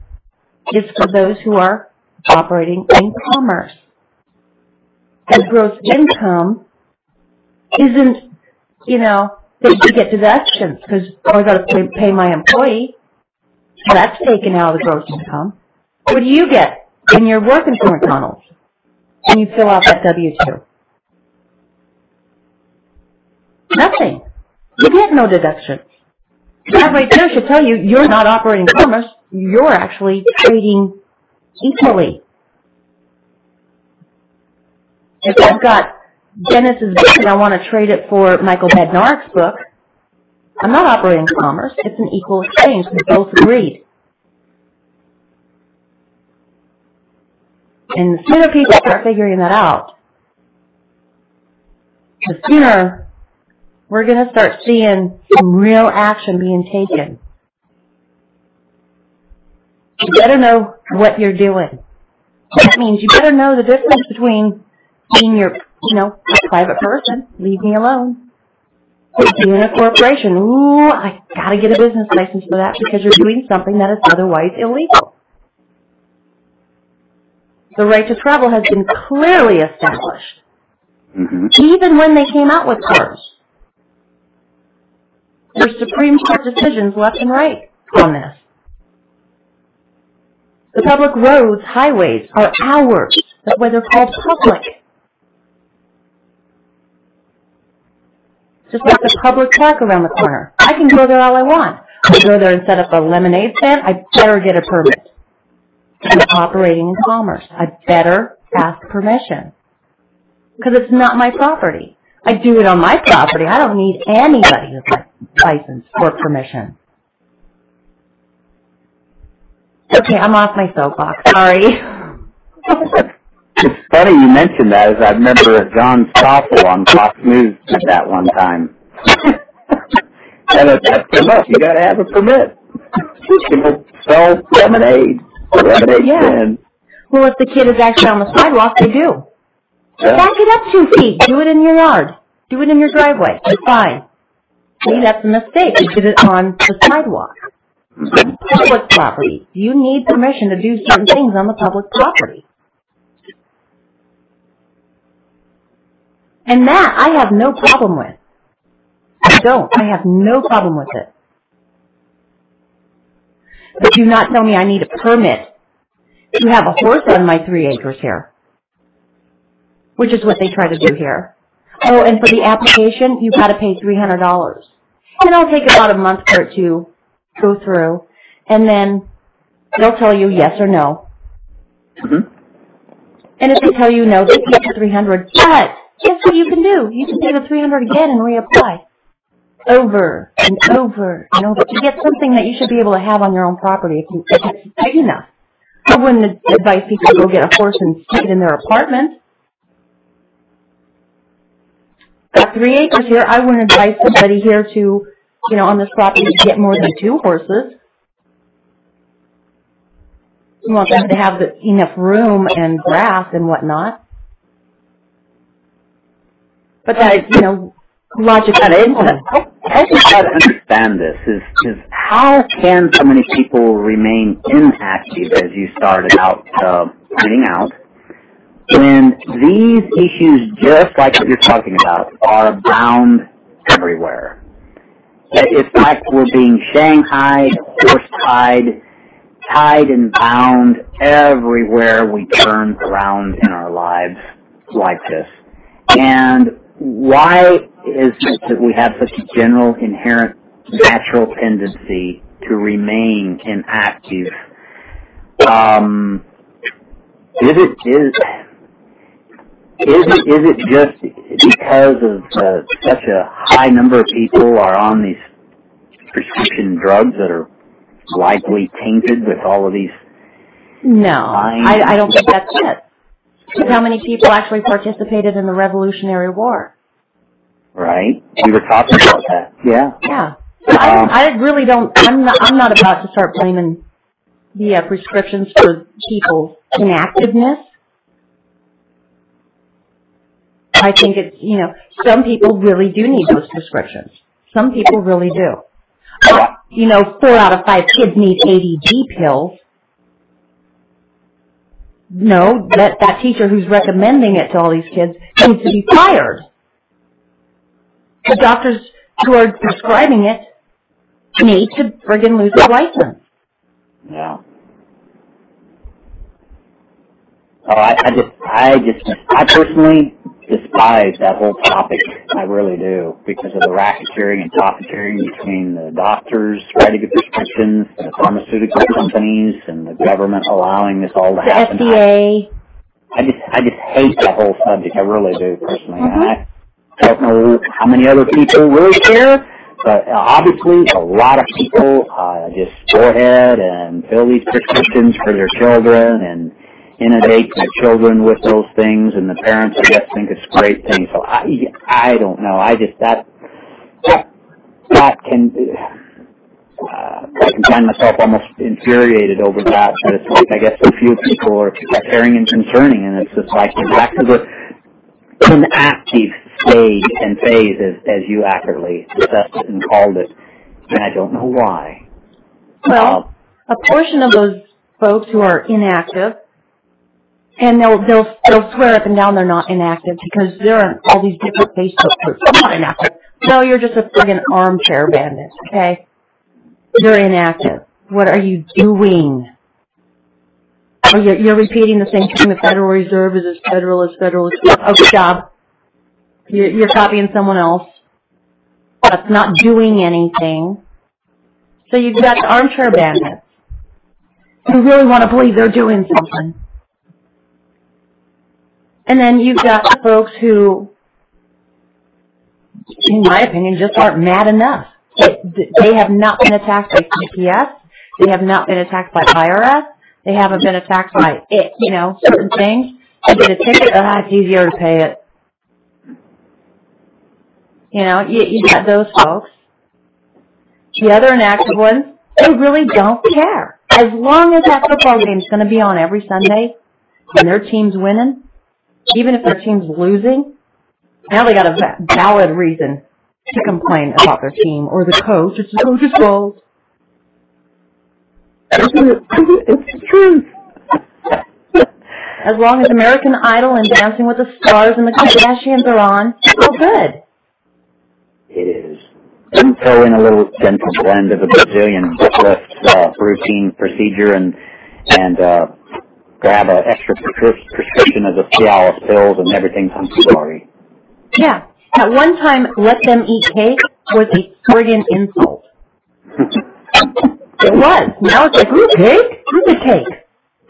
is for those who are operating in commerce. And gross income isn't, that you get deductions because I got to pay my employee. Well, that's taken out of the gross income. What do you get when you're working for McDonald's and you fill out that W-2? Nothing. You get no deductions. That right there should tell you you're not operating commerce. You're actually trading equally. If I've got Dennis's book and I want to trade it for Michael Bednarik's book, I'm not operating commerce. It's an equal exchange. We both agreed. And the sooner people start figuring that out, the sooner we're going to start seeing some real action being taken. You better know what you're doing. That means you better know the difference between being your, a private person, leave me alone, or being a corporation. Ooh, I got to get a business license for that because you're doing something that is otherwise illegal. The right to travel has been clearly established, even when they came out with cars. There's Supreme Court decisions left and right on this. The public roads, highways, are ours. That's why they're called public. Just like the public park around the corner. I can go there all I want. I go there and set up a lemonade stand, I better get a permit. I'm operating in commerce. I better ask permission because it's not my property. I do it on my property. I don't need anybody's license or permission. Okay, I'm off my soapbox. Sorry. It's funny you mentioned that, as I remember John Stoffel on Fox News did that one time. And you got to have a permit. People sell lemonade. Yeah. Well, if the kid is actually on the sidewalk, they do. Yeah. Back it up 2 feet. Do it in your yard. Do it in your driveway. It's fine. See, that's a mistake. You did it on the sidewalk. Public property. You need permission to do certain things on the public property. And that I have no problem with. I don't. I have no problem with it. But do not tell me I need a permit to have a horse on my 3 acres here, which is what they try to do here. Oh, and for the application, you've got to pay $300. And it'll take about a month for it to go through, and then they'll tell you yes or no. Mm-hmm. And if they tell you no, they pay the $300. But guess what you can do? You can pay the $300 again and reapply. Over and over and over to get something that you should be able to have on your own property if it's big enough. I wouldn't advise people to go get a horse and stick it in their apartment. Got 3 acres here. I wouldn't advise somebody here to, on this property to get more than 2 horses. You want them to have enough room and grass and whatnot. But that, logic and input. I just try to understand this is how can so many people remain inactive, as you started out pointing out, when these issues, just like what you're talking about, are bound everywhere. It's like we're being shanghaied, horse-tied, tied and bound everywhere we turn around in our lives like this. And why is it that we have such a general, inherent, natural tendency to remain inactive? Is it just because of such a high number of people are on these prescription drugs that are likely tainted with all of these? No, I don't think that's it. How many people actually participated in the Revolutionary War? Right. We were talking about that. Yeah. Yeah. So I really don't. I'm not about to start blaming the prescriptions for people's inactiveness. I think it's some people really do need those prescriptions. Some people really do. 4 out of 5 kids need ADD pills. No, that teacher who's recommending it to all these kids needs to be fired. The doctors who are prescribing it need to friggin' lose their license. Yeah. Oh, I personally despise that whole topic. I really do, because of the racketeering and profiteering between the doctors writing the prescriptions, the pharmaceutical companies, and the government allowing this all to happen. The FDA. I just hate that whole subject. I really do, personally. Mm-hmm. I don't know how many other people really care, but obviously a lot of people just go ahead and fill these prescriptions for their children and inundate their children with those things, and the parents, I guess, think it's a great thing. So I don't know. I can find myself almost infuriated over that. But it's like, I guess, a few people are caring and concerning, and it's just like you're back to the inactive stage and phase, as you accurately assessed it and called it. And I don't know why. Well, a portion of those folks who are inactive, and they'll swear up and down they're not inactive because they're on all these different Facebook groups. I'm not inactive. No, you're just a friggin' armchair bandit, okay? You're inactive. What are you doing? Oh, you're repeating the same thing. The Federal Reserve is as federal as federal is. Oh, good job. You're copying someone else. That's not doing anything. So you've got the armchair bandits. who really want to believe they're doing something. And then you've got the folks who, in my opinion, just aren't mad enough. They have not been attacked by CPS. They have not been attacked by IRS. They haven't been attacked by, certain things. They get a ticket, it's easier to pay it. You got those folks. The other inactive ones, they really don't care. As long as that football game's going to be on every Sunday and their team's winning, even if their team's losing, now they got a valid reason to complain about their team or the coach. It's the coach's fault. It's the truth. As long as American Idol and Dancing with the Stars and the Kardashians are on, it's all good. It is. And throw in a little gentle blend of a Brazilian lift routine procedure and grab an extra prescription of the Cialis pills and everything's hunky-dory. Yeah. At one time, let them eat cake was a friggin' insult. It was. Now it's like, ooh, cake? Who's the cake?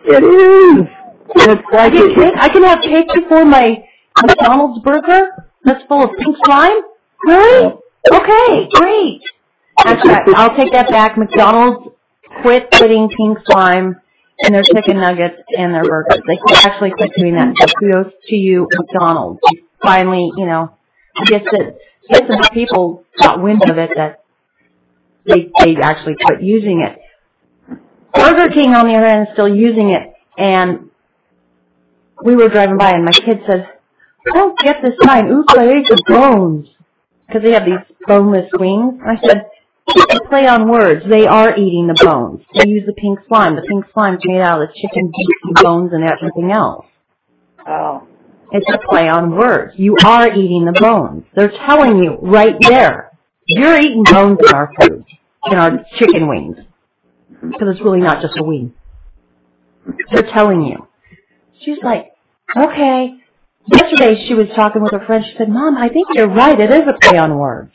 It is. It's like cake? I can have cake before my McDonald's burger that's full of pink slime? Really? Okay, great. Actually, I'll take that back. McDonald's quit putting pink slime in their chicken nuggets and their burgers. They actually quit doing that. So kudos to you, McDonald's. You finally, I guess enough people got wind of it that they actually quit using it. Burger King, on the other hand, is still using it. And we were driving by, and my kid said, "Don't get this sign. Oops, I ate the bones." Because they have these boneless wings. I said, it's a play on words. They are eating the bones. They use the pink slime. The pink slime's made out of the chicken beef and bones and everything else. Oh. It's a play on words. You are eating the bones. They're telling you right there, you're eating bones in our food, in our chicken wings. Because it's really not just a wing. They're telling you. She's like, okay. Yesterday she was talking with her friend. She said, Mom, I think you're right. It is a play on words.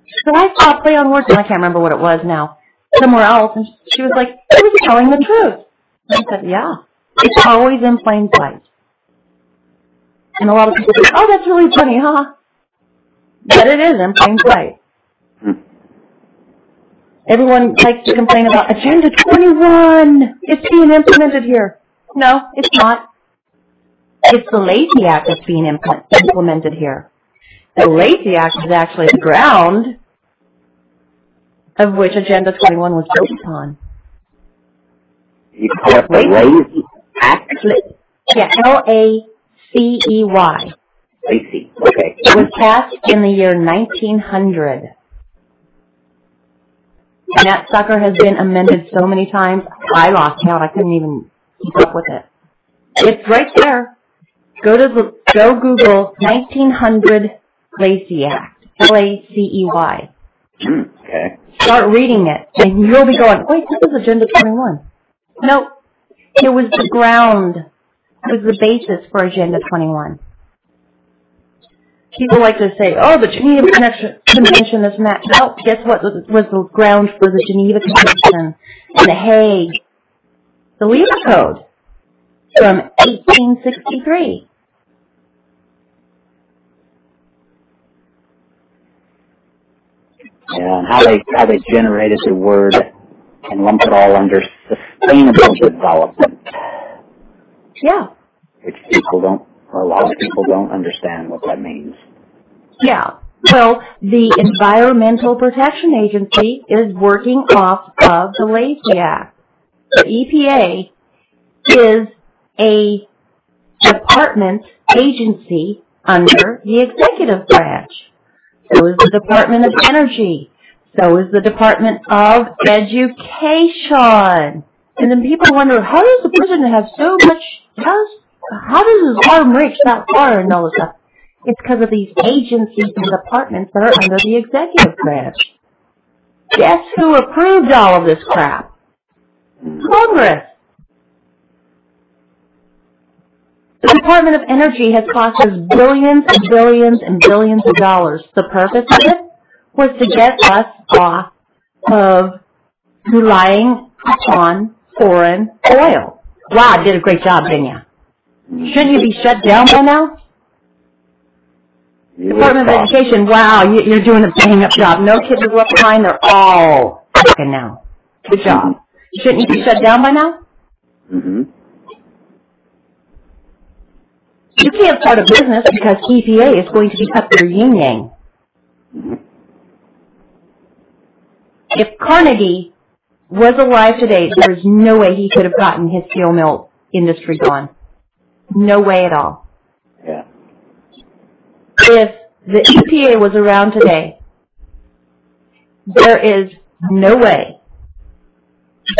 She said, I saw a play on words, and I can't remember what it was now, somewhere else. And she was like, it was telling the truth. And I said, yeah. It's always in plain sight. And a lot of people say, oh, that's really funny, huh? But it is in plain sight. Everyone likes to complain about Agenda 21. It's being implemented here. No, it's not. It's the Lazy Act that's being implemented here. The Lazy Act is actually the ground of which Agenda 21 was built upon. You call it the Lazy Act? Yeah, L-A-C-E-Y. Lazy, okay. It was passed in the year 1900. And that sucker has been amended so many times, I lost count. I couldn't even keep up with it. It's right there. Go Google 1900 Lazy Act, L-A-C-E-Y. Okay. Start reading it, and you'll be going, wait, this is Agenda 21. No, it was the ground. It was the basis for Agenda 21. People like to say, oh, the Geneva Convention is not. No, guess what was the ground for the Geneva Convention and the Hague? The Leader Code from 1863. Yeah, and how they generated the word and lumped it all under sustainable development. Yeah. Which a lot of people don't understand what that means. Yeah. Well, the Environmental Protection Agency is working off of the Lazy Act. The EPA is a department agency under the executive branch. So is the Department of Energy. So is the Department of Education. And then people wonder, how does the president have so much, how does his arm reach that far and all this stuff? It's because of these agencies and departments that are under the executive branch. Guess who approved all of this crap? Congress. The Department of Energy has cost us billions and billions and billions of dollars. The purpose of it was to get us off of relying upon foreign oil. Wow, did a great job, didn't you? Shouldn't you be shut down by now? Department of Education, wow, you're doing a bang-up job. No kids are left behind. They're all working now. Good job. Shouldn't you be shut down by now? Mm-hmm. You can't start a business because EPA is going to be up your yin-yang. Mm-hmm. If Carnegie was alive today, there's no way he could have gotten his steel mill industry gone. No way at all. Yeah. If the EPA was around today, there is no way,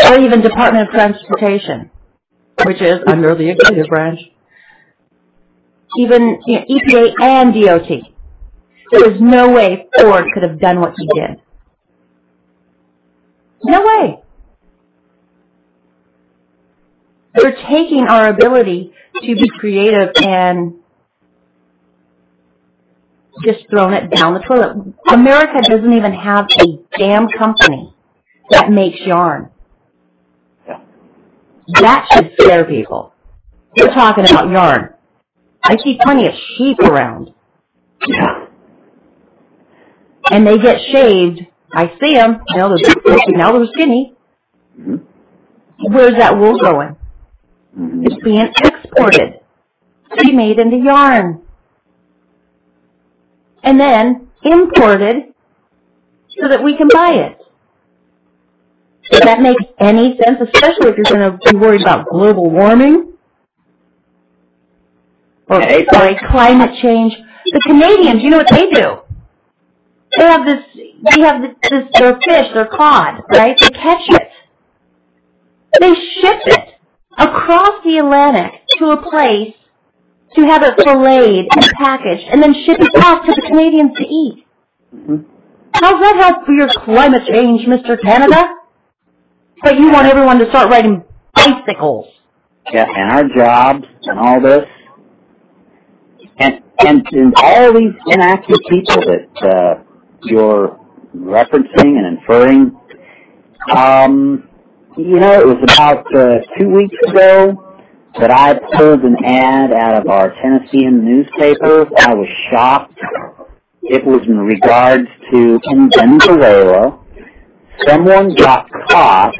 or even Department of Transportation, which is under the executive branch, even EPA and DOT, there is no way Ford could have done what he did. No way. They're taking our ability to be creative and just throwing it down the toilet. America doesn't even have a damn company that makes yarn. Yeah. That should scare people. We're talking about yarn. I see plenty of sheep around. Yeah. And they get shaved. I see them. Now they're skinny. Mm-hmm. Where's that wool going? Mm-hmm. It's being exported to be made into yarn. And then imported so that we can buy it. Does that make any sense, especially if you're going to be worried about global warming? Or, climate change. The Canadians, you know what they do? They have their fish, their cod, right? They catch it. They ship it across the Atlantic to a place to have it filleted and packaged and then ship it off to the Canadians to eat. Mm-hmm. How's that help for your climate change, Mr. Canada? But you want everyone to start riding bicycles. Yeah, and our jobs and all this. And all these inactive people that you're referencing and inferring, it was about 2 weeks ago that I pulled an ad out of our Tennessean newspaper. I was shocked. It was in regards to, in Venezuela, someone got caught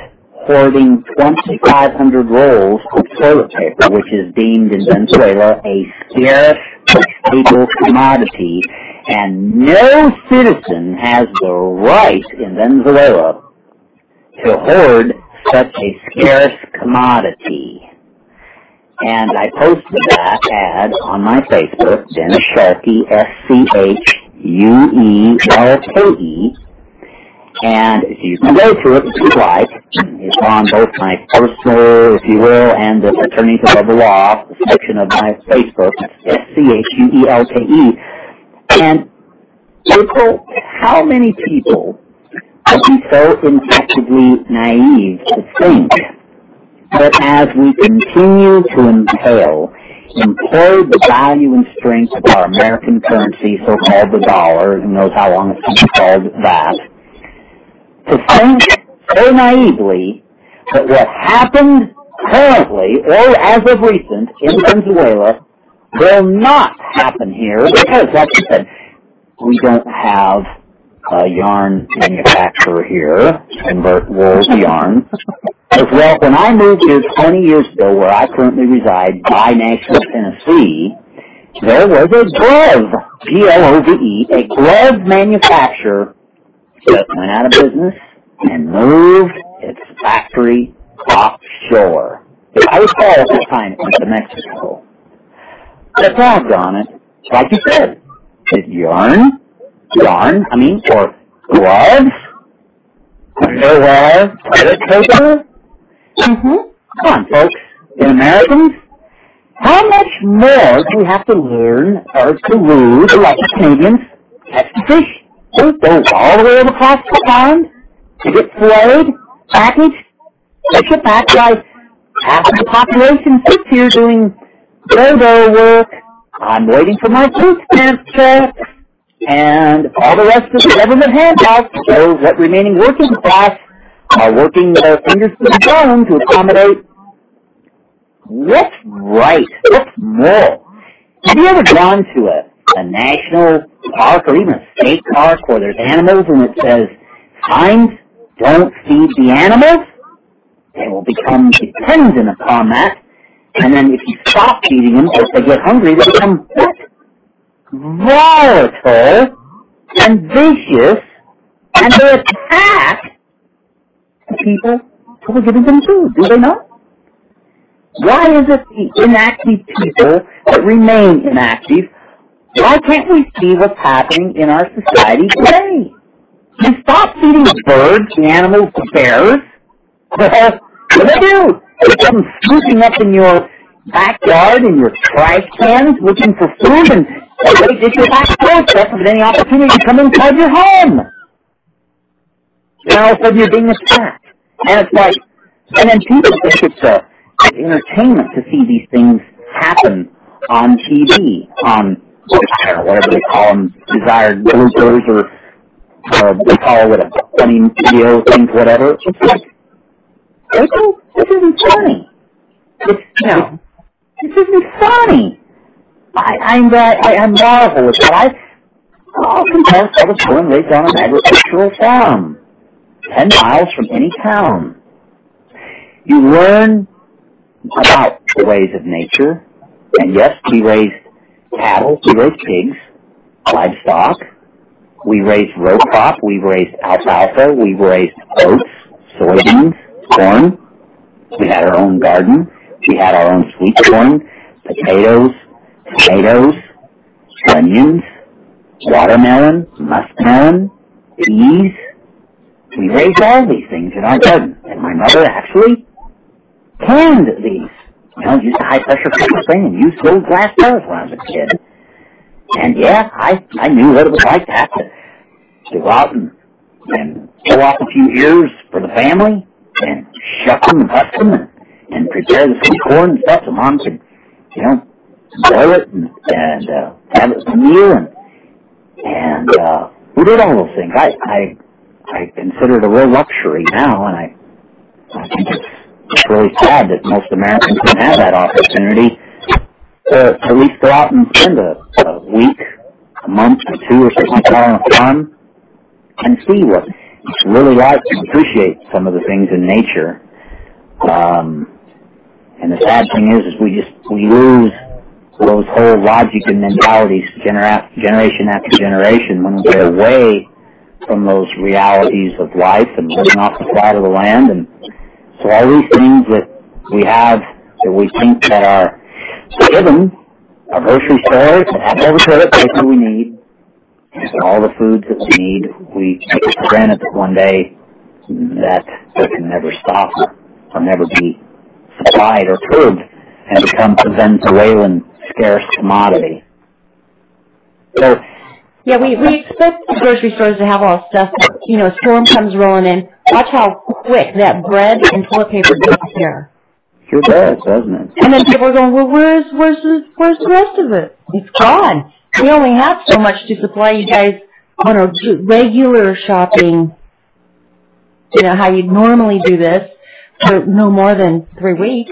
hoarding 2,500 rolls of toilet paper, which is deemed in Venezuela a scarce, staple commodity, and no citizen has the right in Venezuela to hoard such a scarce commodity. And I posted that ad on my Facebook, Dennis Scheulke, Scheulke, and you can go to it if you like. It's on both my personal, if you will, and the Attorneys Above the Law section of my Facebook. It's Scheulke. And April, how many people would be so infectively naive to think that as we continue to employ the value and strength of our American currency, so-called the dollar, who knows how long it's been called that, to think so naively that what happened currently, or as of recent, in Venezuela, will not happen here, because, like you said, we don't have a yarn manufacturer here to convert wool to yarn. As well, when I moved here 20 years ago, where I currently reside, by Nashville, Tennessee, there was a glove, Glove, a glove manufacturer that went out of business and moved its factory offshore. If I recall at the time, it went to Mexico. But doggone it, like you said, it's yarn, or gloves, underwear, toilet paper. Mm-hmm. Come on, folks, in Americans, how much more do we have to learn or to lose, like the Canadians, catch the fish? They go all the way across the pond to get filleted, packaged, they ship back. Like half of the population sits here doing dodo work. I'm waiting for my food stamp check, and all the rest of the government handouts. So what remaining working class are working their fingers to the bone to accommodate what's right, what's moral. Have you ever gone to a national park or even a state park where there's animals and it says, signs, don't feed the animals? They will become dependent upon that. And then if you stop feeding them, if they get hungry, they become what? Volatile and vicious, and they attack the people who are giving them food. Do they not? Why is it the inactive people that remain inactive? Why can't we see what's happening in our society today? You stop feeding the birds, the animals, the bears. Well, what do? They come swooping up in your backyard, in your trash cans, looking for food, and they get your back doorstep with any opportunity to come inside your home. And all of a sudden you're being attacked. And it's like, and then people think it's entertainment to see these things happen on TV, on, I don't know, whatever they call them, desired bloopers, or they call it a funny video, things, whatever. It's like, this isn't funny. This isn't funny. I marvel at that. I'll confess I was born and raised on an agricultural farm, 10 miles from any town. You learn about the ways of nature, and yes, we raised cattle, we raised pigs, livestock, we raised row crop, we raised alfalfa, we raised oats, soybeans, corn. We had our own garden. We had our own sweet corn, potatoes, tomatoes, onions, watermelon, muskmelon, peas. We raised all these things in our garden, and my mother actually canned these. Used a high-pressure cooker thing and used those glass jars when I was a kid. And yeah, I knew what it was like to have to go out and pull off a few ears for the family, and shuck them and husk them and prepare the sweet corn and stuff so Mom could, boil it and have it as a meal. And we did all those things. I consider it a real luxury now, and I think it's really sad that most Americans don't have that opportunity to at least go out and spend a week, a month, or two, or something like that on a farm and see what it's really like to appreciate some of the things in nature. And the sad thing is we lose those whole logic and mentalities generation after generation when we get away from those realities of life and living off the flat of the land. And so all these things that we have that we think that are given, our grocery stores that have every toilet paper we need, and all the foods that we need, we take it for granted that one day that can never stop or never be supplied or curbed and become a Venezuelan scarce commodity. So, yeah, we expect the grocery stores to have all stuff. A storm comes rolling in. Watch how quick that bread and toilet paper disappear. Sure does, doesn't it? And then people are going, well, where's the rest of it? It's gone. We only have so much to supply you guys on a regular shopping, how you'd normally do this for no more than 3 weeks.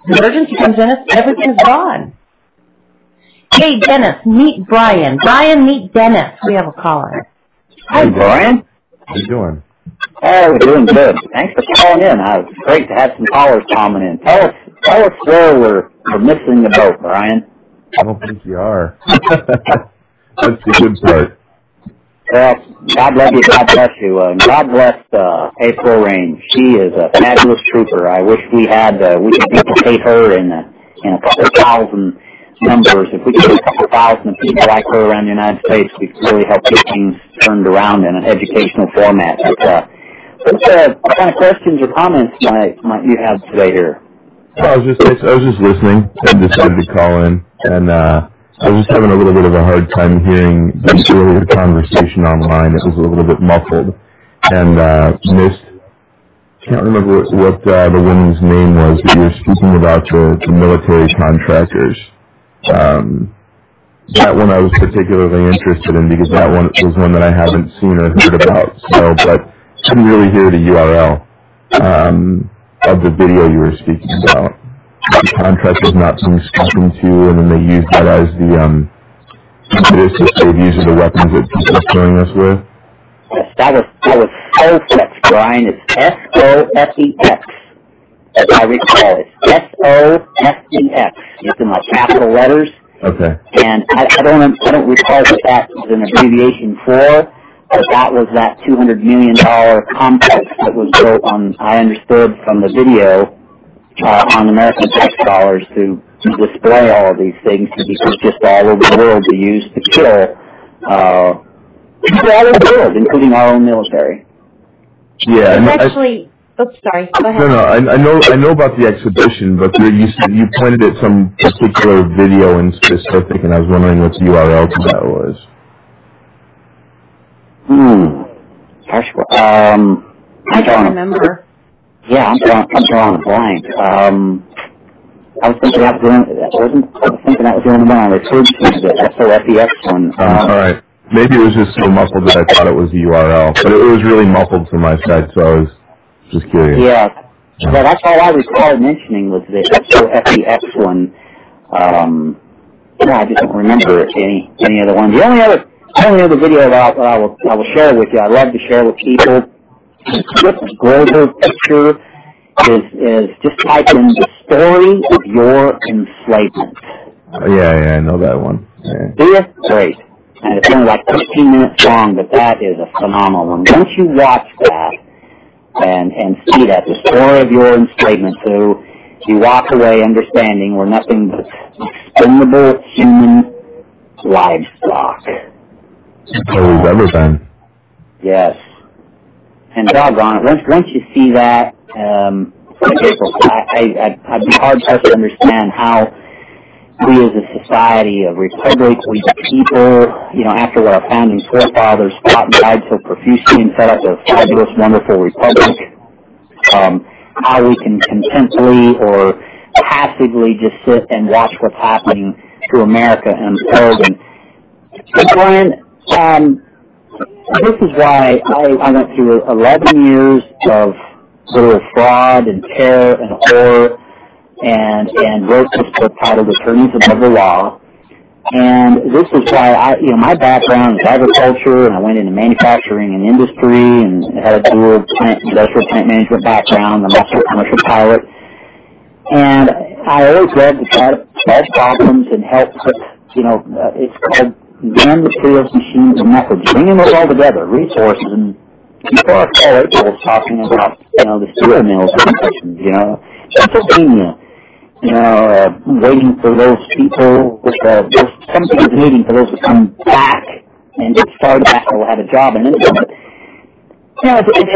The emergency comes in, everything's gone. Hey, Dennis, meet Brian. Brian, meet Dennis. We have a caller. Hi, Brian. How you doing? Oh, we're doing good. Thanks for calling in. It's great to have some callers calling in. Tell us where we're missing the boat, Brian. I don't think you are. That's the good part. Well, God love you, God bless you. God bless April Reigne. She is a fabulous trooper. I wish we could duplicate her in a couple thousand numbers. If we could get a couple thousand people like her around the United States, we could really help get things turned around in an educational format. But what kind of questions or comments might you have today here? I was just listening and decided to call in, and I was just having a little bit of a hard time hearing the earlier conversation online. It was a little bit muffled, and can't remember what the woman's name was, but you were speaking about the military contractors. That one I was particularly interested in because that one was one that I haven't seen or heard about. So, but couldn't really hear the URL of the video you were speaking about. The contract is not being spoken to, and then they use that as the impetus to say these are the weapons that people are killing us with. Yes, that was SOFEX, Brian. It's SOFEX, as I recall. It's SOFEX. It's in like capital letters. Okay. And I don't recall what that was an abbreviation for, but that was that $200 million complex that was built on, I understood from the video, on American tax dollars to display all of these things to be purchased all over the world to use to kill people all over the world, including our own military. Yeah, it's actually. Oops, sorry. Go ahead. No, I know about the exhibition, but you pointed at some particular video in specific, and I was wondering what the URL to that was. Gosh, I don't remember. Yeah, I'm drawing a blank. I was thinking that was the only one I referred to, the SOFEX one. All right. Maybe it was just so muffled that I thought it was the URL, but it was really muffled from my side, so I was just curious. Yeah. Well, that's all I recall mentioning was the SOFEX one. I just don't remember any other one. The only other video that I will share with you, I love to share with people, this global picture is just type in the story of your enslavement. Yeah, I know that one. Yeah. Do you? Great. And it's only like 15 minutes long, but that is a phenomenal one. Once you watch that and see that, the story of your enslavement, so you walk away understanding we're nothing but expendable human livestock. That's all we've ever been. Yes. And doggone it, once you see that, I'd be hard-pressed to understand how we as a society, a republic, we the people, after what our founding forefathers fought and died so profusely and set up a fabulous, wonderful republic, how we can contently or passively just sit and watch what's happening to America unfold. And Brian, this is why I went through 11 years of literal fraud and terror and horror and wrote this book titled Attorneys Above the Law. And this is why my background is agriculture, and I went into manufacturing and industry and had a dual industrial plant management background. I'm also a commercial pilot. And I always love to try to solve problems and help put, it's called man, materials, machines, and methods. Bringing those all together, resources. And before our call, April was talking about, the steel mills, Pennsylvania, waiting for those people, something is waiting for those to come back and get started back or have a job. And as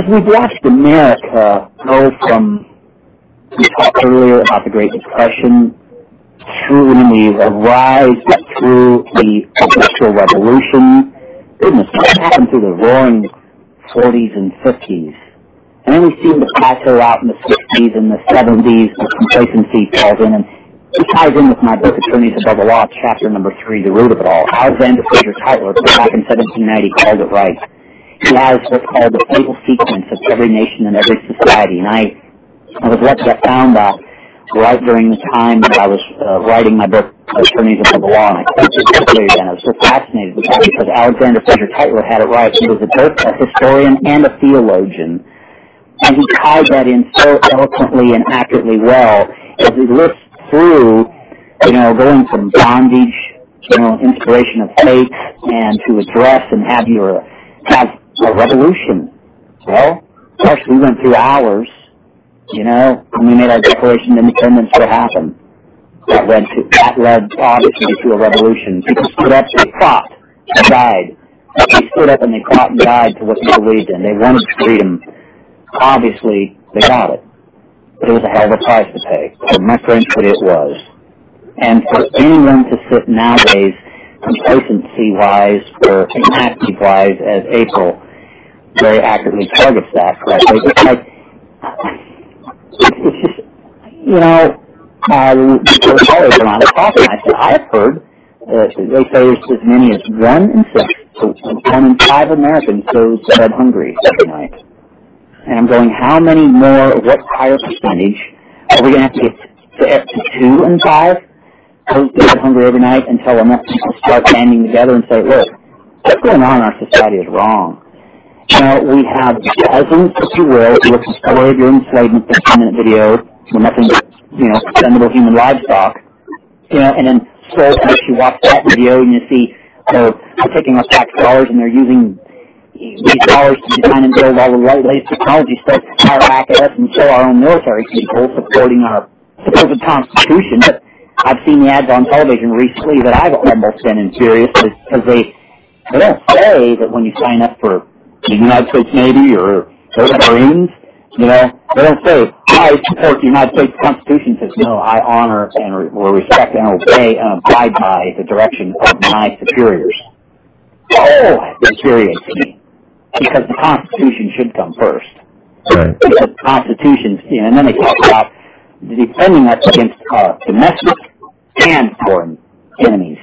we've watched America go from, we talked earlier about the Great Depression, through the rise, through the Industrial Revolution, goodness, what happened through the roaring 40s and 50s? And then we seem to plateau out in the 60s and the 70s, the complacency falls in, and it ties in with my book, Attorneys Above the Law, chapter number 3, The Root of It All. Alexander Fraser Tytler, back in 1790, called it right. He has what's called the fatal sequence of every nation and every society, and I was lucky I found that right during the time that I was writing my book, Attorneys Above the Law, and I quoted it again. I was so fascinated with that because Alexander Fraser Tytler had it right. He was both a historian and a theologian. And he tied that in so eloquently and accurately well as he lists through, going from bondage, inspiration of faith, and to address and have a revolution. Well, gosh, we went through ours, when we made our Declaration of Independence, what happened? That led obviously to a revolution. People stood up, they fought, they died. They stood up and they fought and died for what they believed in. They wanted freedom. Obviously, they got it. But it was a hell of a price to pay. For my French, but it was. And for anyone to sit nowadays, complacency-wise or inactive-wise, as April very accurately targets that correctly, it's like, it's just, the colleagues around us talking, I said, I have heard, they say there's as many as 1 in 6, so 1 in 5 Americans goes to bed hungry every night. And I'm going, how many more, what higher percentage are we going to have to get to 2 and 5? Those get hungry every night until enough people start banding together and say, look, what's going on in our society is wrong. You know, we have peasants, if you will, who look at the story of your enslavement 15-minute video with nothing but, you know, expendable human livestock, you know, and then so you watch that video and you see they're taking our tax dollars and they're using these dollars to design and build all the latest technology stuff to fire back at us and show our own military people supporting our supposed Constitution. But I've seen the ads on television recently that I've almost been infurious because they don't say that when you sign up for the United States Navy or the Marines, you know, they don't say, I support the United States Constitution. It says, no, I honor and will respect and obey and abide by the direction of my superiors. Oh, it infuriates me. Because the Constitution should come first. Right. Because the Constitution's, you know, and then they talk about defending us against domestic and foreign enemies.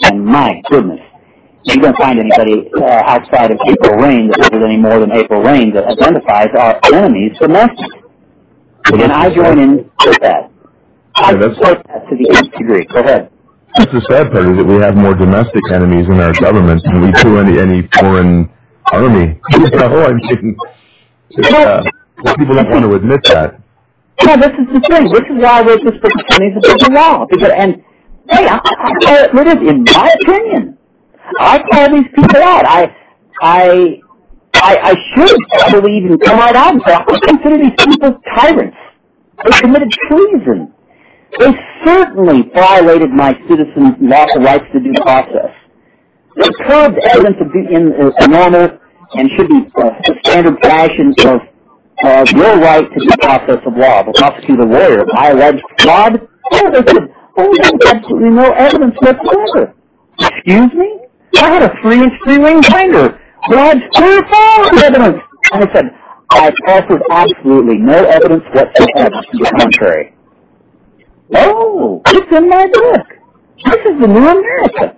And my goodness, you don't find anybody outside of April Rain that does any more than April Rain that identifies our enemies domestic. And I join in with that. I support that to the nth degree. Go ahead. That's the sad part, is that we have more domestic enemies in our government than we do any foreign army. People don't want to admit that. Yeah, this is the thing. This is why I wrote this book, Pennies Above the Law. Because, and, hey, I call it what it is, in my opinion. I call these people out. I should probably even come right out and say, I consider these people tyrants. They committed treason. They certainly violated my citizens' lawful rights to due process. They curbed evidence in a normal and should be a standard fashion of your right to due process of law. The prosecutor lawyer, I alleged fraud. Oh, they said, there's absolutely no evidence whatsoever. Excuse me? I had a 3-inch 3-ring binder where I had 3 or 4 evidence. And I said, I offered absolutely no evidence whatsoever to the contrary. Oh, it's in my book. This is the new America.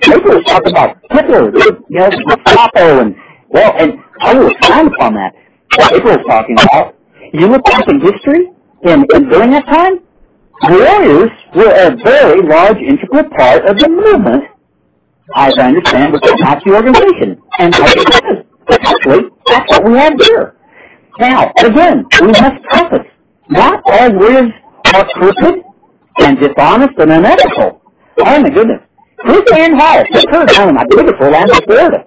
People talk about Hitler, you know, Gestapo, and, well, and I will expand upon that. What April was talking about, you look back in history, and during that time, warriors were a very large, integral part of the movement, as I understand, with the Nazi organization. And I think actually, that's what we have here. Now, again, we must preface, not all warriors are crooked and dishonest and unethical. Oh, my goodness. Chris Ann Hall, took her down in my beautiful land of Florida.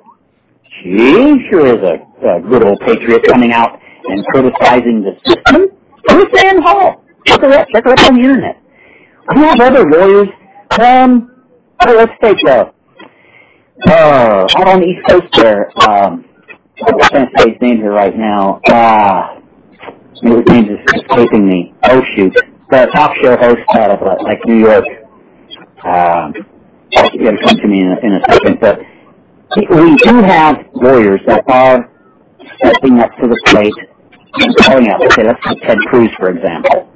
She sure is a good old patriot coming out and criticizing the system. Chris Ann Hall. Check her up on the internet. We have other lawyers. Let's take out on the East Coast there. I can't say his name here right now. His name is escaping me. Oh, shoot. The talk show host out of, like, New York. You're going to come to me in a second, but we do have lawyers that are stepping up to the plate and calling out. Okay, let's take Ted Cruz, for example.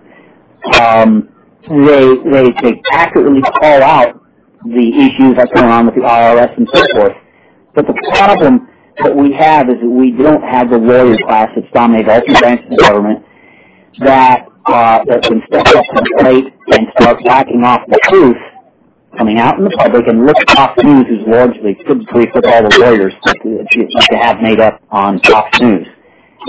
They accurately call out the issues that are going on with the IRS and so forth. But the problem that we have is that we don't have the lawyer class that's dominated all 2 branches of the government that can step up to the plate and start backing off the truth coming out in the public, and look at Fox News, who's largely typically with all the lawyers that you have made up on Fox News.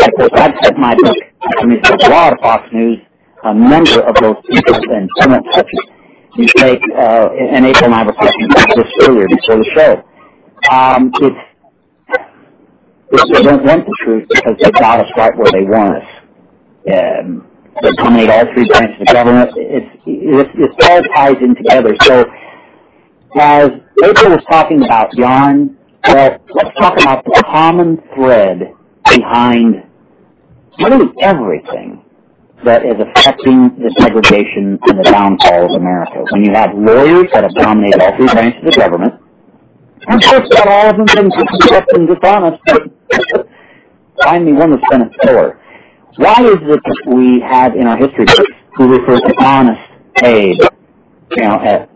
And of course, I've sent my book, a lot of Fox News, a number of those people, and don't touch it. You take, and April and I were talking about this earlier before the show. They don't want the truth because they got us right where they want us. They dominate all 3 branches of government. It all ties in together. So, as April was talking about yarn, well, let's talk about the common thread behind really everything that is affecting the degradation and the downfall of America. When you have lawyers that have dominated all 3 branches of government, and of course not all of them been corrupt and dishonest, but find me one that's been a pillar. Why is it that we have in our history books who refer to Honest Abe, at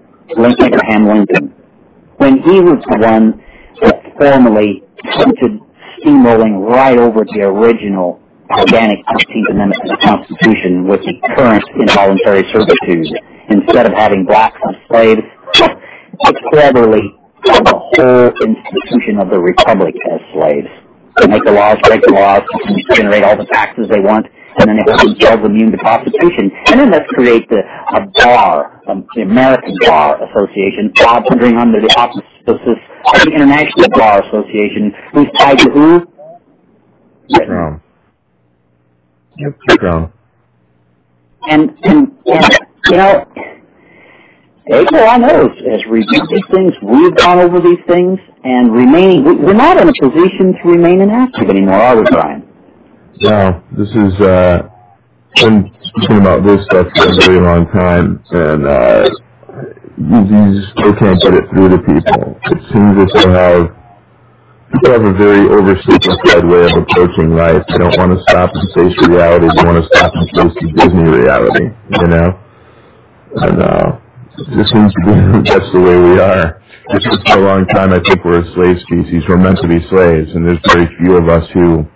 Abraham Lincoln, when he was the one that formally attempted steamrolling right over the original organic 14th Amendment to the Constitution with the current involuntary servitude. Instead of having blacks as slaves, they cleverly have the whole institution of the republic as slaves. They make the laws, break the laws, generate all the taxes they want, and then they hold themselves immune to prostitution. And then let's create a bar, the American Bar Association, operating under the auspices of the International Bar Association, who's tied to who? Crown. Yep, Crown. And you know, April, I know, has reviewed these things. We've gone over these things, and we're not in a position to remain inactive anymore, are we, Brian? No, this is, been speaking about this stuff for a very long time, and you still can't get it through to people. It seems that people have a very oversimplified way of approaching life. They don't want to stop and face reality. They want to stop and face the Disney reality, you know? And it just seems to be that's the way we are. It's just for a long time, I think we're a slave species. We're meant to be slaves, and there's very few of us who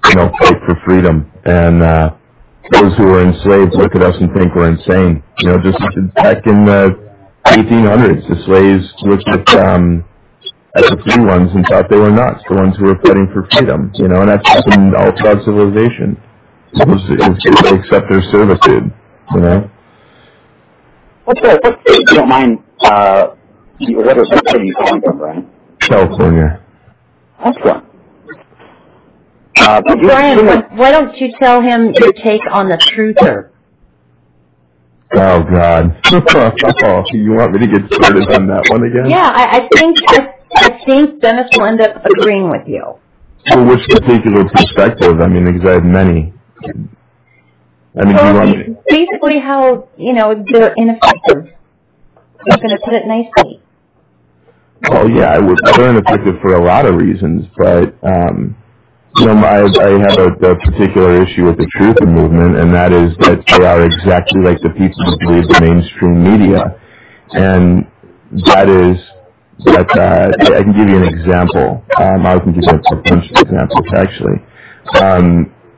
fight for freedom. And those who are enslaved look at us and think we're insane. You know, just back in the 1800s, the slaves looked at the free ones and thought they were nuts, the ones who were fighting for freedom. You know, and that's happened all throughout civilization. They accept their servitude. You know. If you don't mind, what are you calling from, Brian? California. Excellent. Brian, why don't you tell him your take on the truther? Oh, God. You want me to get started on that one again? Yeah, I think Dennis will end up agreeing with you. Well, which particular perspective? I mean, because I have many. I mean, well, basically how, they're ineffective. I'm going to put it nicely. Well, yeah, they're ineffective for a lot of reasons, but, I have a particular issue with the truther movement, and that is that they are exactly like the people who believe the mainstream media. And that is that, I can give you an example. I can give you a bunch of examples, actually.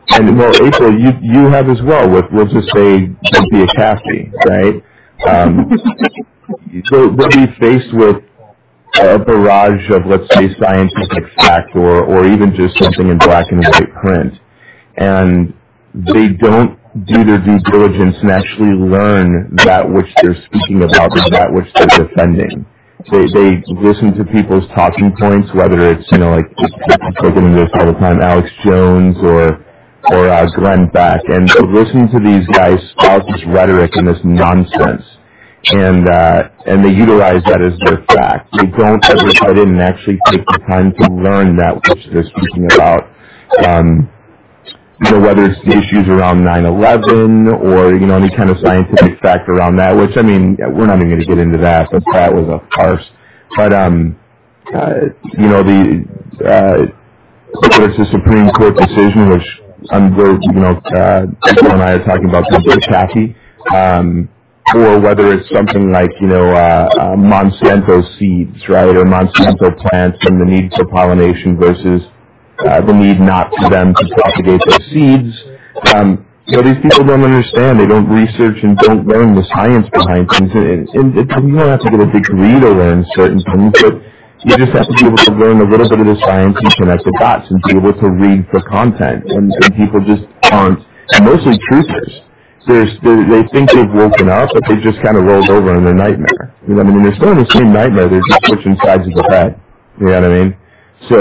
And, well, April, you have as well with, we'll just say, don't be a Kathy, right? They'll be faced with a barrage of, let's say, scientific fact or even just something in black and white print. And they don't do their due diligence and actually learn that which they're speaking about or that which they're defending. They listen to people's talking points, whether it's, like I get into this all the time, Alex Jones or Glenn Beck, and they listen to these guys spout this rhetoric and this nonsense. And they utilize that as their fact. They don't ever get in and actually take the time to learn that which they're speaking about. Whether it's the issues around 9/11 or, any kind of scientific fact around that, which, I mean, we're not even going to get into that, but that was a farce. But, whether it's a Supreme Court decision, which people and I are talking about the Kathy, or whether it's something like, Monsanto seeds, right, or Monsanto plants and the need for pollination versus the need not for them to propagate their seeds. These people don't understand. They don't research and don't learn the science behind things. And you don't have to get a degree to learn certain things, but you just have to be able to learn a little bit of the science and connect the dots and be able to read the content. And people just aren't, and mostly truthers. They think they've woken up, but they just kind of rolled over in their nightmare. You know what I mean? They're still in the same nightmare. They're just switching sides of the bed. You know what I mean? So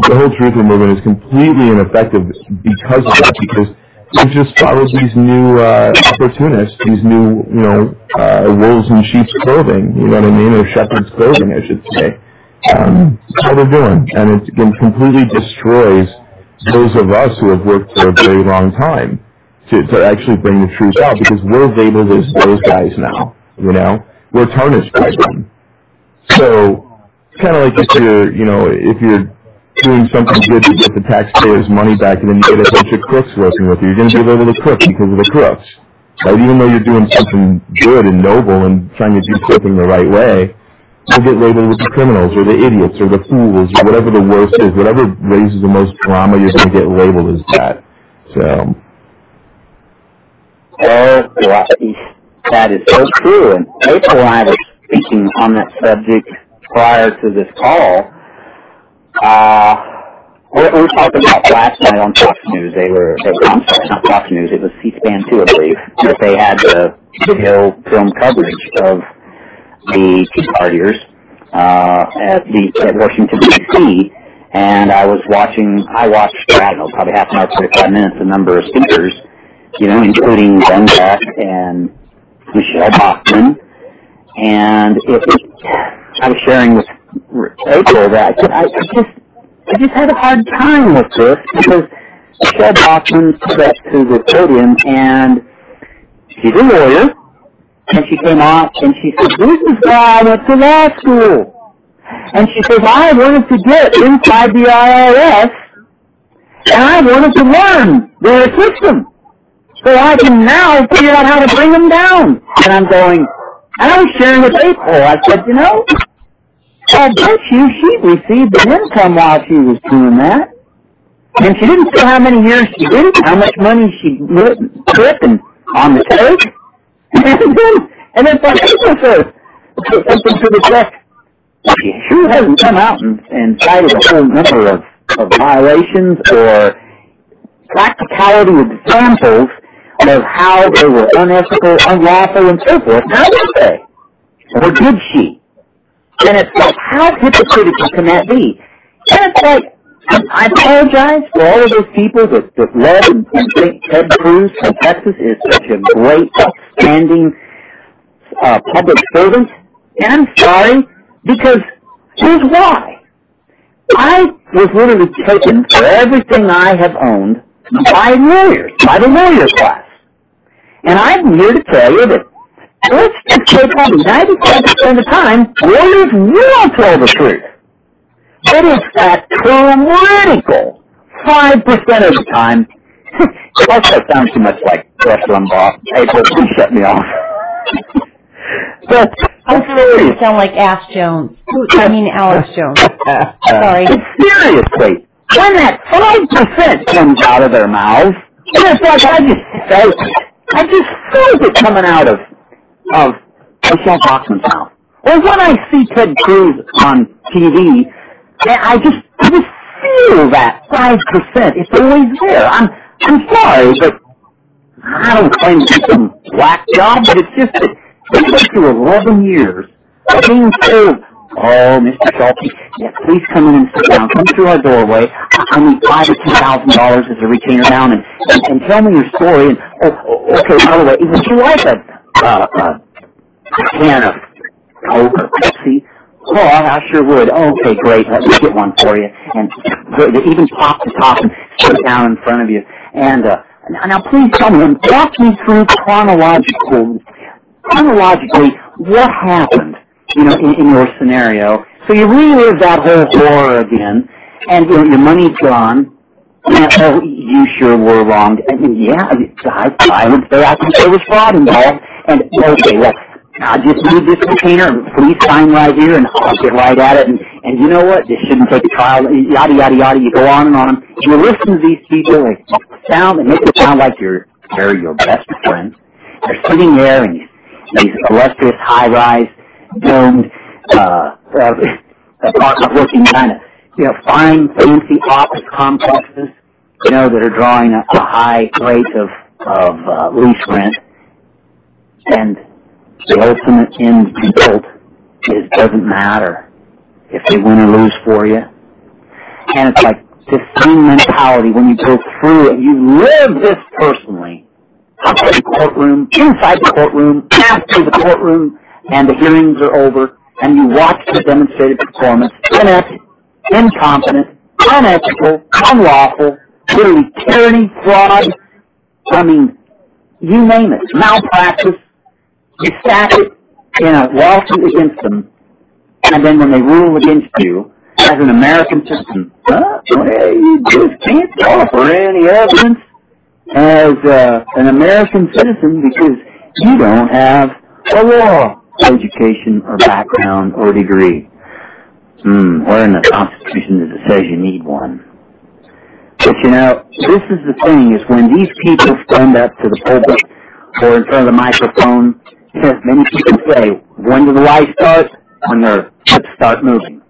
the whole truther movement is completely ineffective because of that, because they just follow these new opportunists, these new, wolves in sheep's clothing. You know what I mean? Or shepherd's clothing, I should say. That's all they're doing. And it completely destroys those of us who have worked for a very long time to actually bring the truth out, because we're labeled as those guys now, We're tarnished by them. So it's kind of like if you're doing something good to get the taxpayers' money back and then you get a bunch of crooks working with you, you're going to be labeled a crook because of the crooks. Right? Even though you're doing something good and noble and trying to do something the right way, will get labeled with the criminals or the idiots or the fools or whatever the worst is. Whatever raises the most drama, you're going to get labeled as that. So. Oh, that is so true. And April and I were speaking on that subject prior to this call. We were talking about last night on Fox News. I'm sorry, not Fox News, it was C-SPAN 2, I believe, that they had the video film coverage of the Tea Partiers at Washington, D.C., and I watched, I don't know, probably half an hour, 45 minutes, a number of speakers, including Ben Beck and Michelle Bachmann, and I was sharing with April that I just had a hard time with this because Michelle Bachmann stood up to the podium, and she's a lawyer, and she came out and she said, "This is why I went to law school." And she says, "I wanted to get inside the IRS, and I wanted to learn their system, so I can now figure out how to bring them down." And I'm going, and I was sharing with April, I said, I bet you she received an income while she was doing that. And she didn't say how many years she did it, how much money she put and on the take. And then April says, something to the effect, she sure hasn't come out and cited a whole number of violations or practicality examples of how they were unethical, unlawful, and so forth. Now did they? Or did she? And it's like, how hypocritical can that be? And it's like, I apologize for all of those people that love and think Ted Cruz from Texas is such a great, outstanding public servant. And I'm sorry, because here's why. I was literally taken for everything I have owned by lawyers, by the lawyer class. And I'm here to tell you that let's just take on 95% of the time, lawyers will tell the truth. It is that critical 5% of the time. Also sounds too much like Rush Limbaugh. April, please shut me off. But I'm serious. You sound like Alex Jones. Sorry. Seriously, when that 5% comes out of their mouths, it's like I just felt it coming out of Michelle Bachmann's mouth. Or when I see Ted Cruz on TV, I just feel that 5%. It's always there. I'm sorry, but I don't claim to be some black job, but it's just that it went through 11 years of being told, "Oh, Mr. Scheulke, yeah, please come in and sit down. Come through our doorway. I need $5,000 or $2,000 as a retainer down, and tell me your story. And okay, by the way, would you like a can of Coke or Pepsi?" "Oh, I sure would." "Oh, okay, great. Let me get one for you." And they even pop the top and sit it down in front of you. And now please tell me, and walk me through chronologically what happened, in your scenario. So you relive that whole horror again, and your money's gone. And, oh, you sure were wronged. And yeah, I would say I think there was fraud involved. And okay, well, I just need this retainer. Please sign right here, and I'll get right at it. And you know what? This shouldn't take a trial. Yada yada yada. You go on and on. You listen to these people. They make it sound like they're your best friend. They're sitting there in these illustrious, high-rise, domed, apartment-looking kind of, fine, fancy office complexes, that are drawing a high rate of lease rent. And the ultimate end result doesn't matter if they win or lose for you. And it's like this same mentality when you go through and you live this personally. Outside the courtroom, inside the courtroom, after the courtroom, and the hearings are over, and you watch the demonstrated performance, inept, incompetent, unethical, unlawful, literally tyranny, fraud, you name it, malpractice. You stack it in a lawsuit against them, and then when they rule against you, as an American citizen, you just can't offer any evidence as an American citizen because you don't have a law education or background or degree. Where in the Constitution does it says you need one? But you know, this is the thing, is when these people stand up to the pulpit or in front of the microphone, as many people say, when do the lies start? When their hips start moving.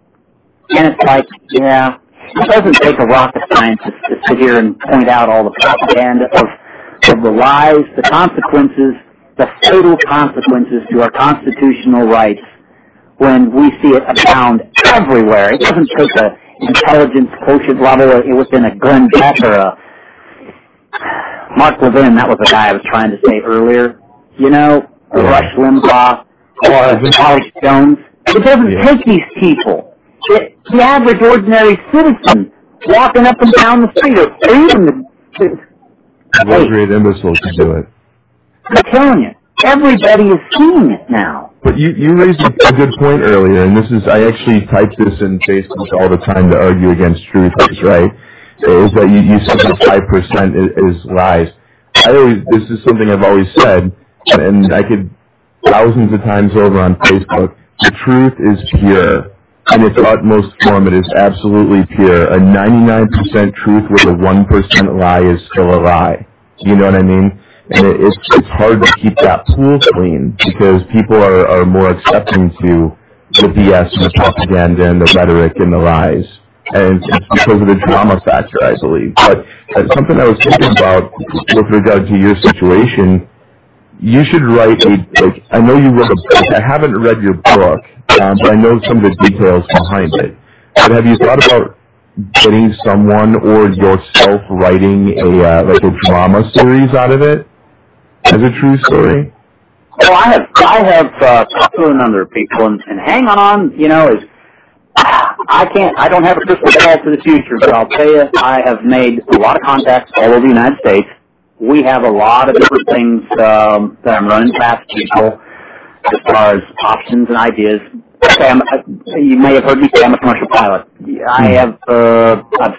And it's like, yeah, it doesn't take a rocket scientist to sit here and point out all the propaganda of the lies, the consequences, the fatal consequences to our constitutional rights when we see it abound everywhere. It doesn't take an intelligence quotient level within a Glenn Beck or a Mark Levin. That was the guy I was trying to say earlier. You know, or Rush Limbaugh or Alex Jones. It doesn't take these people. The average ordinary citizen walking up and down the street, or even the great imbeciles to do it. I'm telling you, everybody is seeing it now. But you raised a good point earlier, and this is, I actually type this in Facebook all the time to argue against truthers, right? Is that you said that 5% is lies. This is something I've always said, and I could thousands of times over on Facebook. The truth is pure. In its utmost form, it is absolutely pure. A 99% truth with a 1% lie is still a lie. You know what I mean? And it's hard to keep that pool clean because people are more accepting to the BS and the propaganda and the rhetoric and the lies. And it's because of the drama factor, I believe. But something I was thinking about with regard to your situation, you should write I know you wrote a book. I haven't read your book, but I know some of the details behind it. But have you thought about getting someone or yourself writing a drama series out of it as a true story? Well, I have talked to a number of people, and hang on, you know, I don't have a crystal ball for the future, but I'll tell you, I have made a lot of contacts all over the United States. We have a lot of different things that I'm running past people as far as options and ideas. Okay, you may have heard me say I'm a commercial pilot. I've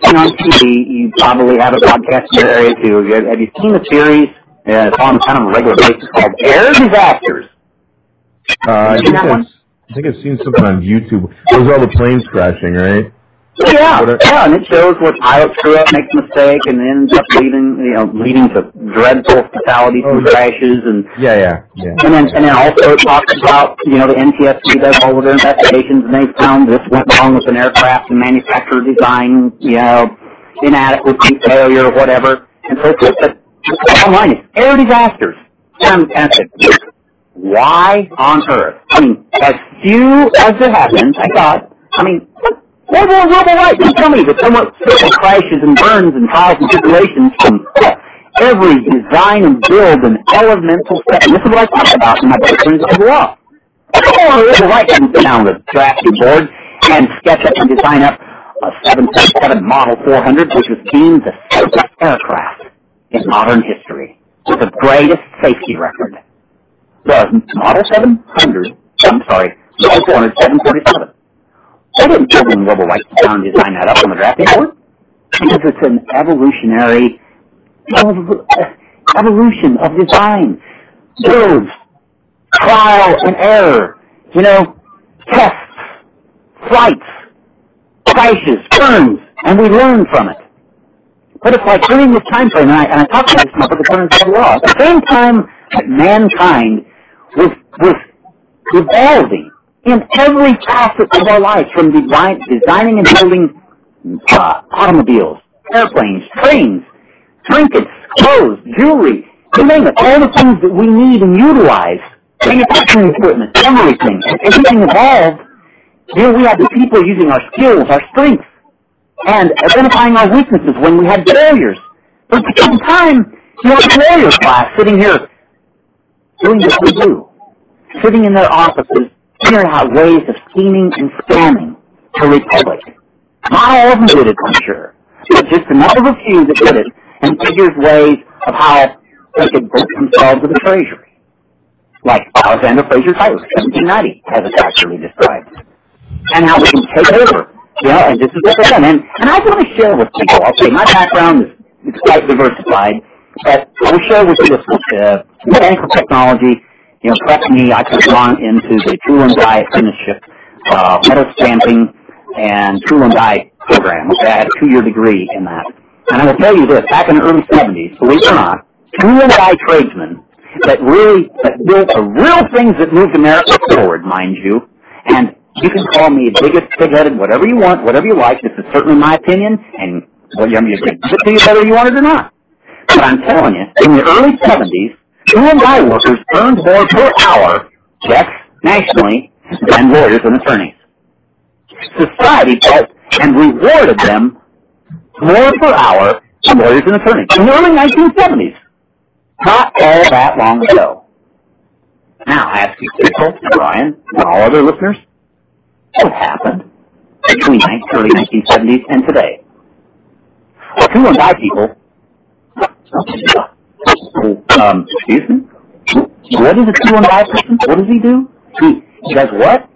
seen on TV, you probably have a podcast in your area too. Have you seen the series? It's on kind of a regular basis called Air Disasters. I think I've seen something on YouTube. It was all the planes crashing, right? Yeah, and it shows where pilots screw up, make a mistake, and ends up leading to dreadful fatalities and crashes, and and then also it talks about the NTSB does all of their investigations, and they found this went wrong with an aircraft and manufacturer design, inadequacy, failure, whatever, and so forth. But the bottom line is air disasters. And I said, why on earth? I mean, as few as there have been, thank God. I mean, what will right? You tell me that somewhat simple crashes and burns and trials and tribulations from every design and build and elemental step. And this is what I talk about in my book, Friends of the Law. Will Wright didn't sit down with a drafting board and sketch up and design up a 737 Model 400, which was deemed the safest aircraft in modern history, with the greatest safety record. The Model 700, Model 400, 747. They didn't tell them Wilbur Wright to down and design that up on the drafting board, because it's an evolution of design, builds, trial and error, tests, flights, crashes, burns, and we learn from it. But it's like during this time frame, and I talked about this in my book, Friends of the Law, at the same time that mankind was evolving in every facet of our lives, from designing and building automobiles, airplanes, trains, trinkets, clothes, jewelry, you name it, all the things that we need and utilize, manufacturing equipment, everything evolved. We had the people using our skills, our strengths, and identifying our weaknesses when we had failures. But at the same time, you have a warrior class sitting here doing what we do, sitting in their offices, figuring out ways of scheming and scamming the Republic. Not all of them did it, I'm sure, but just enough of a few that did it, and figures ways of how they could book themselves to the Treasury. Like Alexander Fraser Tyler, 1790, as it's actually described. And how we can take over, and this is what they've done. And I want to share with people, okay, my background is quite diversified, but I will share with you this mechanical technology prepped me. I could have gone into the tool and die apprenticeship, metal stamping, and tool and die program. Okay, I had a 2-year degree in that. And I will tell you this, back in the early 70s, believe it or not, tool and die tradesmen that built the real things that moved America forward, mind you, and you can call me biggest, pig-headed, whatever you want, whatever you like. This is certainly my opinion, and well, you give it to you whether you want it or not. But I'm telling you, in the early 70s, tool and die workers earned more per hour, yes, nationally, than lawyers and attorneys. Society felt and rewarded them more per hour than lawyers and attorneys in the early 1970s. Not all that long ago. Now, I ask you, people, Brian, and all other listeners, what happened between the early 1970s and today? Well, tool and die people, excuse me? What is a tool and die person? What does he do? He does what?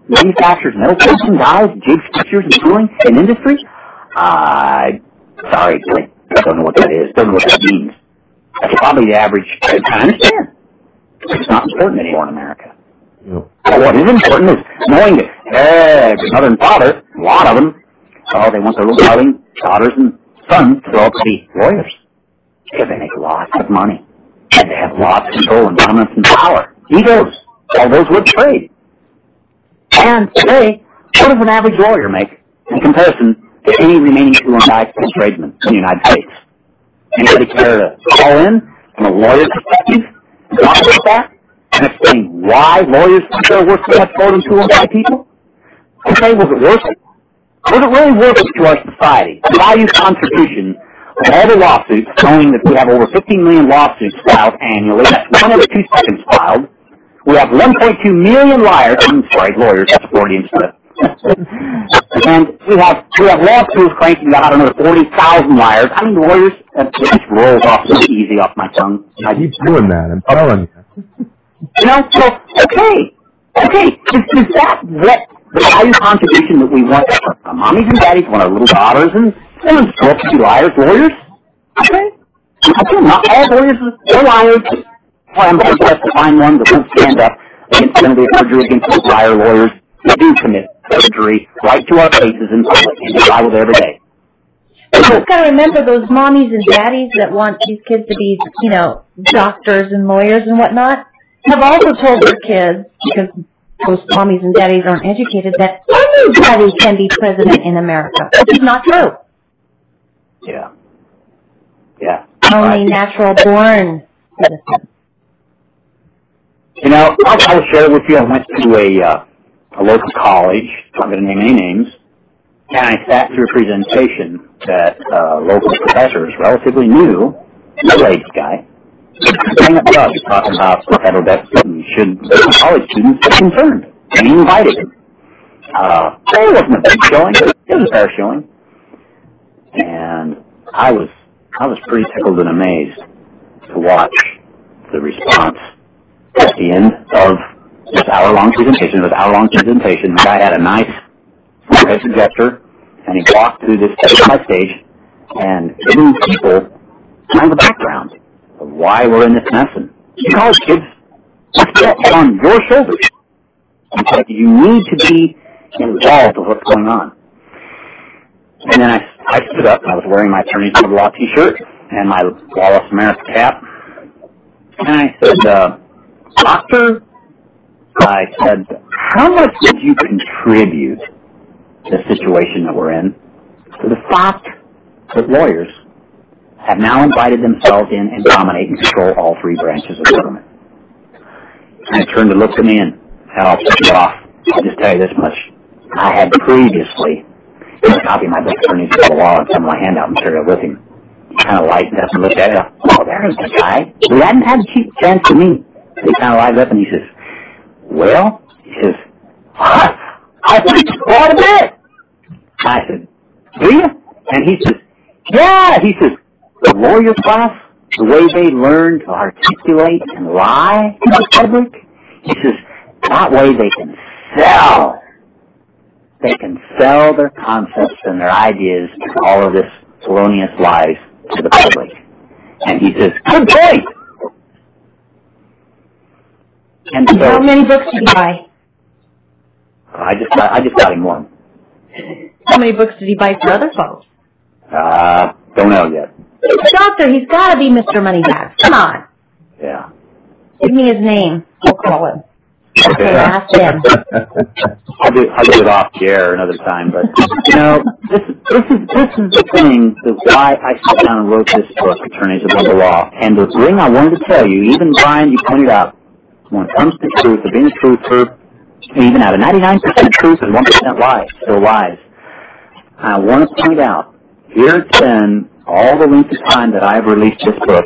Manufactures metal casting, dies, jigs, fixtures, and tooling in industry? Sorry, I don't know what that is. Don't know what that means. That's probably the average. I understand. It's not important anymore in America. Yep. But what is important is knowing that every mother and father, a lot of them, they want their little darling daughters and sons to grow up to be lawyers. Because they make lots of money. And they have lots of control and dominance and power. Egos. All those would trade. And today, what does an average lawyer make in comparison to any remaining tool and die tradesman in the United States? Anybody care to call in from a lawyer's perspective and talk about that and explain why lawyers think they're worth so much more than tool and die people? Okay, was it worth it? Was it really worth it to our society? The value contribution of all the lawsuits, knowing that we have over 15 million lawsuits filed annually, that's 1 every 2 seconds filed. We have 1.2 million lawyers, that's Freudian stuff. And we have lawsuits cranking out another 40,000 liars. I mean, lawyers, it just rolls off so easy off my tongue. I keep doing that, I'm telling you. So, okay, is that what the value contribution that we want our mommies and daddies, want our little daughters and sons to grow up to be lawyers? Okay, not all lawyers are liars. Well, I'm going to find one that won't stand up against penalty of perjury against those liar lawyers who do commit perjury right to our faces in public and get by with it every day. You just got to remember those mommies and daddies that want these kids to be, doctors and lawyers and whatnot, have also told their kids, because those mommies and daddies aren't educated, that anybody can be president in America, which is not true. Yeah. Only natural-born citizens. I will share with you, I went to a local college, I'm not going to name any names, and I sat through a presentation that a local professor is relatively new, middle-aged guy, bring up drugs, talking about the federal deficit and should college students be concerned. And he invited him. It wasn't a big showing, but it was a fair showing. And I was pretty tickled and amazed to watch the response at the end of this hour-long presentation. It was an hour-long presentation. The guy had a nice projector, and he walked through this stage and giving people kind of a background of why we're in this mess. And you college kids, it's on your shoulders. It's like you need to be involved with what's going on. And then I stood up, and I was wearing my Attorneys for the Law t-shirt and my Lawless America cap. And I said, Doctor, I said, how much would you contribute to the situation that we're in to the fact that lawyers have now invited themselves in and dominate and control all 3 branches of government? And he turned and looked at me, and I'll take it off. I'll just tell you this much. I had previously a copy of my book, Attorneys for the Law, and some of my handout material with him. He kind of lightened up and looked at it. Oh, there's the guy. We hadn't had a cheap chance to meet. He kind of lighted up, and he says, well, he says, I think quite a bit. I said, do you? And he says, yeah. He says, the lawyer class, the way they learn to articulate and lie to the public, he says, that way they can sell. They can sell their concepts and their ideas and all of this felonious lies to the public. And he says, good point. And so, how many books did he buy? I just got him one. How many books did he buy for other folks? Don't know yet. He's a doctor. He's got to be Mr. Moneybags. Come on. Yeah. Give me his name. We'll call him. Okay. Ask him. I'll do it off the air another time, but you know, this is the thing that why I sat down and wrote this book, Attorneys Above the Law. And the thing I wanted to tell you, even Brian, you pointed out, when it comes to truth, of being a truther, even out of 99% truth and 1% lie, still lies. I want to point out, here it's been all the length of time that I've released this book,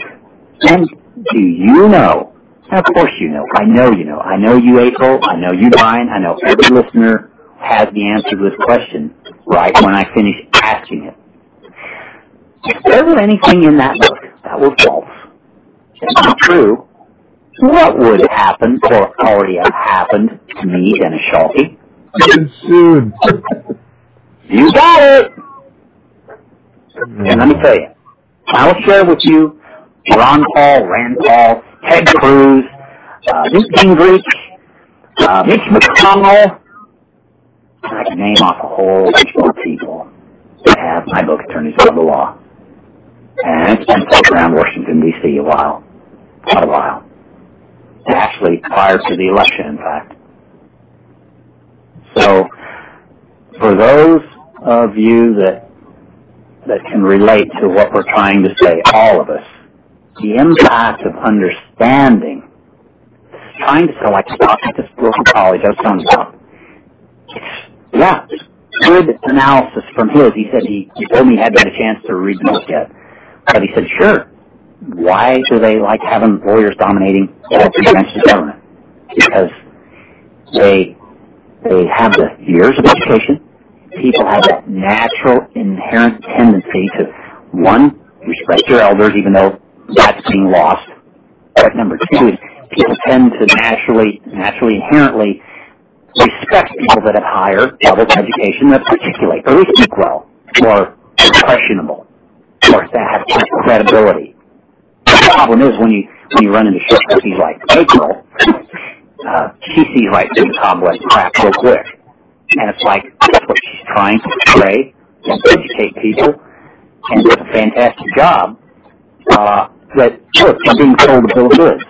and do you know? And of course you know. I know you know. I know you, April. I know you, Brian. I know every listener has the answer to this question right when I finish asking it. If there were anything in that book that was false, and not true, what would happen or already have happened to me, Dennis Scheulke? Soon. You got it! And let me tell you, I will share with you Ron Paul, Rand Paul, Ted Cruz, Newt Gingrich, Mitch McConnell, and I can name off a whole bunch more people that have my book, Attorneys Above the Law. And it's been floating around Washington, D.C. quite a while. Actually, prior to the election, in fact. So, for those of you that can relate to what we're trying to say, all of us, the impact of understanding, trying to sell like a talk at this local college I was telling you about. It's good analysis from his. He said he told me he hadn't had a chance to read the book yet. But he said, sure, why do they like having lawyers dominating all three branches of government? Because they have the years of education. People have that natural, inherent tendency to, one, respect your elders, even though that's being lost. But number two is people tend to naturally, inherently respect people that have higher levels of education that articulate, or at least speak well, or impressionable, or that have credibility. The problem is when you run into shit cookies like April, she sees right through the cobweb crap real quick. And it's like, that's what she's trying to portray and educate people, and does a fantastic job. But look, I'm being told a bill of goods.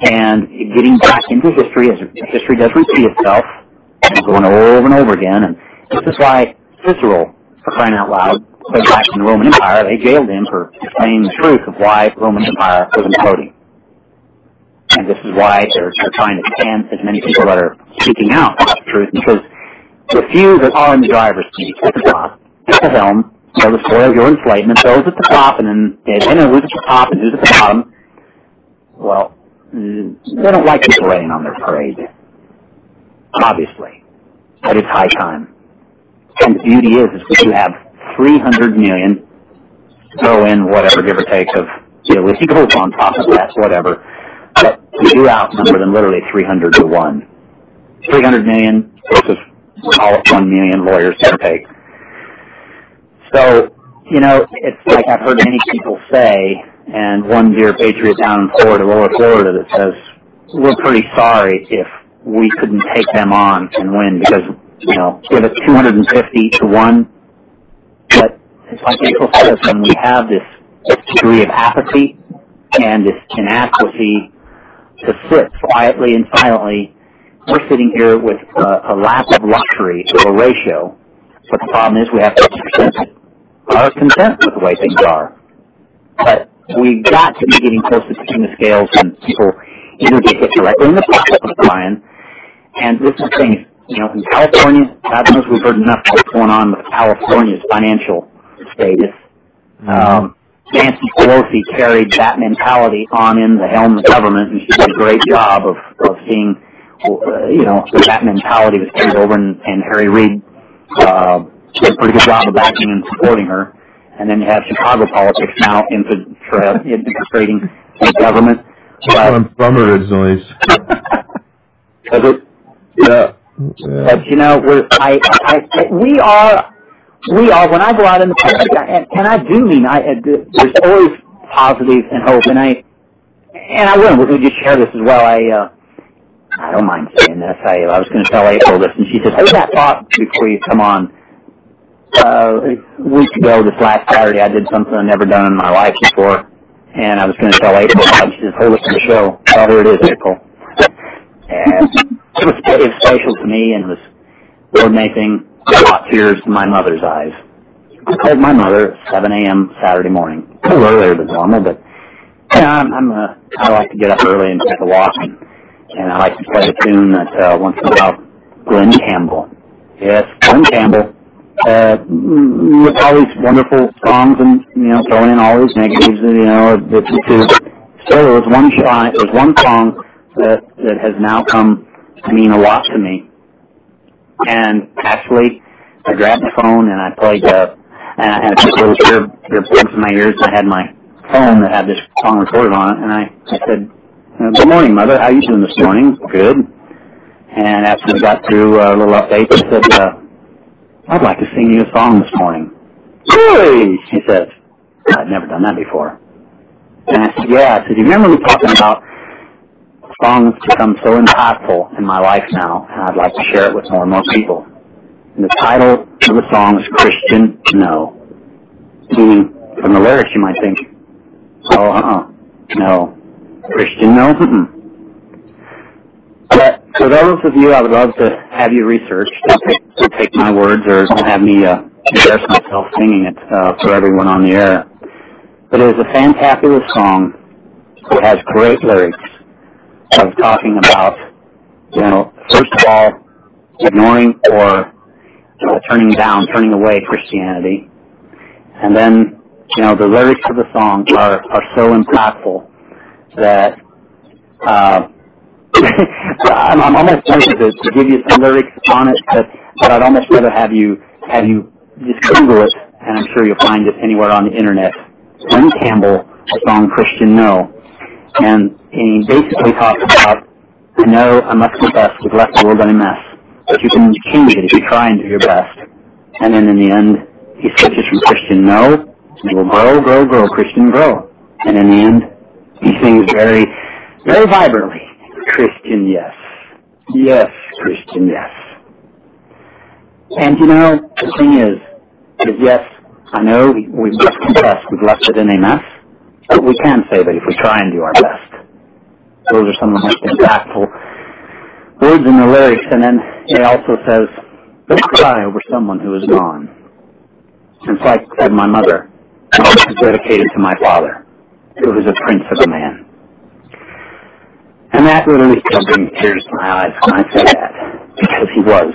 And getting back into history, as history does repeat itself, and going over and over again. And this is why Cicero, for crying out loud, way back in the Roman Empire, they jailed him for explaining the truth of why the Roman Empire was imploding. And this is why they're trying to can as many people that are speaking out about the truth, because the few that are in the driver's seat at the top, at the helm, the story of your enslavement, those at the top, and then they know who's at the top and who's at the bottom. Well, they don't like people raining on their parade, obviously. But it's high time. And the beauty is we do have 300 million, throw in whatever, give or take, of illicit gold on top of that, whatever. But we do outnumber them literally 300 to 1. 300 million versus, call it 1 million lawyers, give or take. So, it's like I've heard many people say, and one dear patriot down in Florida, lower Florida, that says, we're pretty sorry if we couldn't take them on and win because, give it 250 to 1. But it's like April says, when we have this degree of apathy and this inadequacy to sit quietly and silently, we're sitting here with a lack of luxury of a ratio. But the problem is we have 50% that are content with the way things are. But we've got to be getting close to tipping the scales when people either get hit directly in the pocket with Brian. And this is the thing, in California, God knows we've heard enough of what's going on with California's financial status. Nancy Pelosi carried that mentality on in the helm of the government, and she did a great job of seeing, that mentality was carried over, and Harry Reid did a pretty good job of backing and supporting her. And then you have Chicago politics now infiltrating the government. I'm from originally. Does it? Yeah. But we are. When I go out in the public, and I do mean, there's always positive and hope, and I will. We're going to just share this as well. I don't mind saying this. I was going to tell April this, and she said, hold that thought before you come on. A week ago, this last Saturday, I did something I've never done in my life before, and I was going to tell April about it. She said, hold it for the show. Well, here it is, April. And it was special to me, and it was more than anything, brought tears to my mother's eyes. I called my mother at 7 a.m. Saturday morning. A little earlier than normal, but yeah, I like to get up early and take a walk, and I like to play a tune that once in a while, Glenn Campbell. Yes, Glenn Campbell. With all these wonderful songs and, throwing in all these negatives, still there was one song that has now come to mean a lot to me. And actually, I grabbed my phone and I played, and I put little earplugs in my ears, and I had my phone that had this song recorded on it, and I said, good morning, Mother. How you doing this morning? Good. And after we got through a little update, I said, I'd like to sing you a song this morning. Really? She says, I've never done that before. And I said, yeah. I said, you remember me talking about songs become so impactful in my life now, and I'd like to share it with more and more people. And the title of the song is Christian No. Meaning, from the lyrics you might think, no. Christian No? But for those of you, I would love to have you research. Don't take my words, or don't have me embarrass myself singing it for everyone on the air. But it is a fantabulous song. It has great lyrics of talking about, first of all, ignoring or turning away Christianity. And then, the lyrics of the song are so impactful that I'm almost tempted to give you some lyrics on it, but I'd almost rather have you just Google it, and I'm sure you'll find it anywhere on the internet. Glenn Campbell, the song Christian No. And he basically talks about, I know I must confess we've left the world in a mess, but you can change it if you try and do your best. And then in the end, he switches from Christian No, you will grow, Christian grow. And in the end, he sings very, very vibrantly, Christian yes. Yes, Christian yes. And the thing is yes, I know we must confess we've left it in a mess, but we can save it if we try and do our best. Those are some of the most impactful words in the lyrics. And then it also says, don't cry over someone who is gone. And so I said, my mother is dedicated to my father, who was a prince of a man. And that literally still brings tears to my eyes when I say that, because he was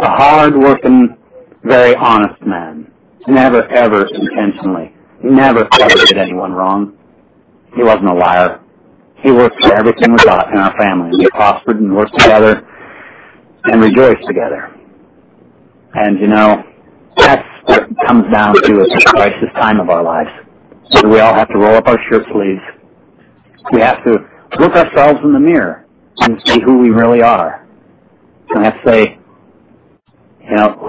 a hard-working, very honest man. Never, ever intentionally, never ever did anyone wrong. He wasn't a liar. He worked for everything we got in our family. We prospered and worked together and rejoiced together. And, that's what it comes down to at this crisis time of our lives. So we all have to roll up our shirt sleeves. We have to look ourselves in the mirror and see who we really are. And we have to say,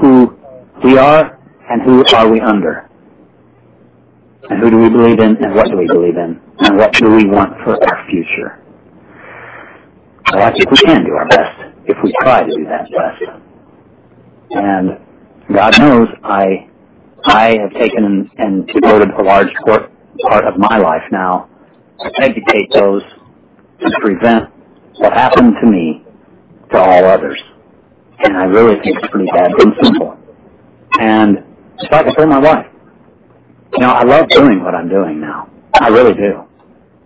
who we are and who are we under. And who do we believe in and what do we believe in? And what do we want for our future? Well, I think we can do our best if we try to do that best. And God knows I have taken and devoted a large part of my life now to educate those to prevent what happened to me to all others. And I really think it's pretty bad and simple. And it's like I told my wife, I love doing what I'm doing now. I really do.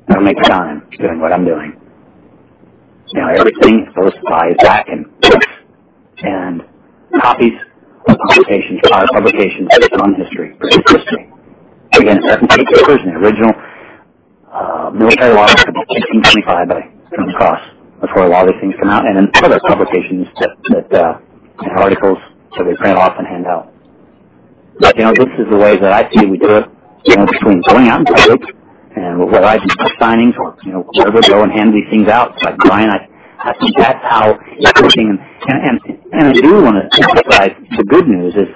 I make time doing what I'm doing. Everything goes by back and copies of publications, prior publications based on history, British history. Again, American State Papers and the original military law of 1825 by John Cross. That's where a lot of these things come out, and then other publications that articles that we print off and hand out. But, this is the ways that I see we do it, between going out in public and whether I do signings or, wherever we go and hand these things out. Like Brian, I think that's how it's working. And I do want to emphasize the good news is,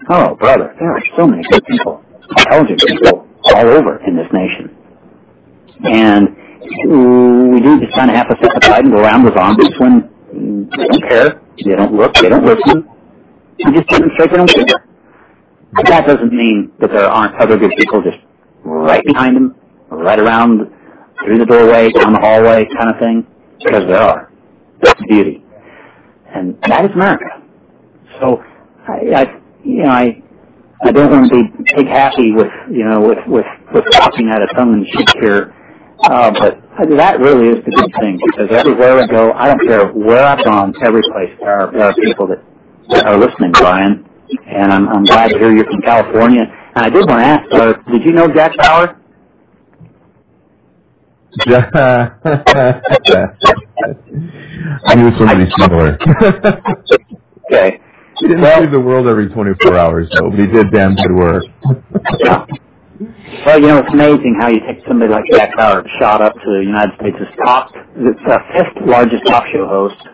oh, brother, there are so many good people, intelligent people all over in this nation. And we we do just kind of have to set aside and go around the zombies when they don't care, they don't look, they don't listen. We just demonstrate they don't care. But that doesn't mean that there aren't other good people just right behind them, right around, through the doorway, down the hallway kind of thing, because there are. That's the beauty. And that is America. So, I don't want to be pig happy with talking out of tongue and cheek here, but that really is the good thing, because everywhere I go, I don't care where I've gone, every place there are people that are listening, Brian, and I'm glad to hear you're from California. And I did want to ask, did you know Jack Bauer? I knew somebody similar. Okay. He didn't save the world every 24 hours, though, but he did damn good work. Yeah. Well, it's amazing how you take somebody like Jack Bauer, shot up to the United States' fifth largest talk show host,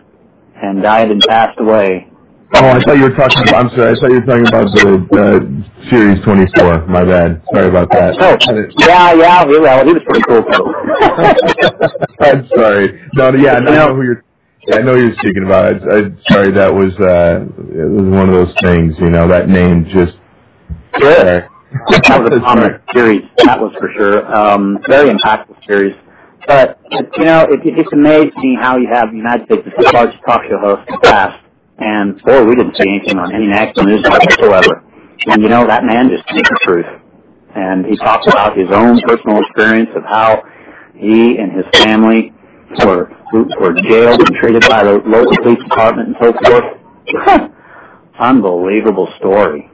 and died and passed away. Oh, I thought you were talking about, I'm sorry, I thought you were talking about the Series 24. My bad. Sorry about that. Oh, yeah, well, he was pretty cool, too. I'm sorry. No, I know who you're... I know you're speaking about. Sorry, that was it was one of those things. That name just. Sure. That was a prominent series. That was for sure. Very impactful series. But it's amazing how you have the United States' largest talk show host passed, and we didn't see anything on any national news whatsoever. And that man just speaks the truth, and he talks about his own personal experience of how he and his family were jailed and treated by the local police department and so forth. Unbelievable story.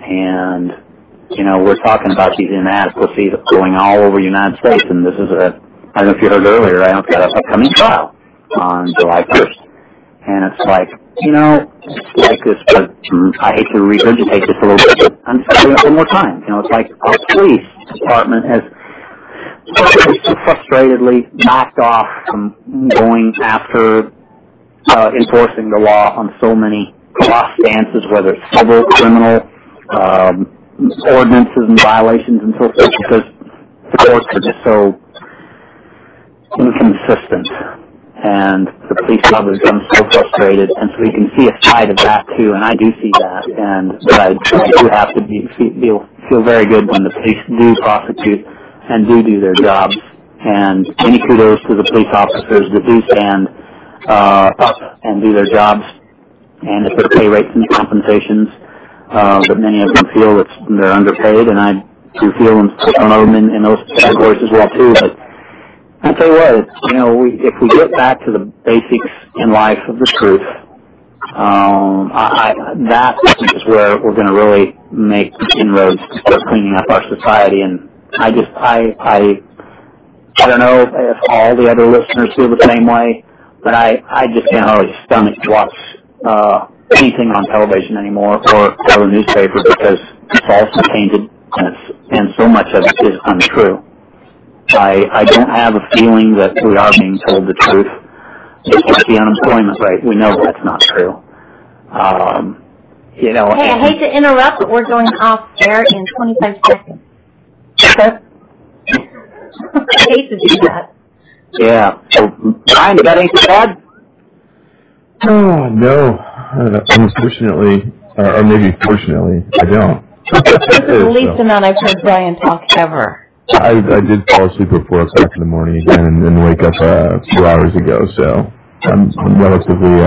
And, we're talking about these inadequacies going all over the United States, and this is I don't know if you heard earlier, I've got an upcoming trial on July 1st. And it's like, it's like this, but I hate to regurgitate this a little bit, but I'm just going to do it one more time. It's like our police department has so frustratedly backed off from going after enforcing the law on so many cross stances, whether it's civil, criminal, ordinances and violations and so forth, because the courts are just so inconsistent. And the police probably become so frustrated, and so we can see a side of that too, and I do see that, but I do have to feel very good when the police do prosecute and do their jobs. And many kudos to the police officers that do stand up and do their jobs, and if their pay rates and compensations, but many of them feel that they're underpaid, and I do feel them in those categories as well too. But I tell you what, if we get back to the basics in life of the truth, that is where we're going to really make inroads to start cleaning up our society. And I don't know if all the other listeners feel the same way, but I just can't really stomach to watch anything on television anymore or the newspaper, because it's all so tainted and so much of it is untrue. I don't have a feeling that we are being told the truth. Just like the unemployment rate, we know that's not true. Hey, I hate to interrupt, but we're going off air in 25 seconds. I hate to do that. Yeah. So, Brian, you got anything to add? Oh, no. Unfortunately, or maybe fortunately, I don't. This is the least amount I've heard Brian talk ever. I did fall asleep at 4 o'clock in the morning again and wake up a few hours ago, so I'm relatively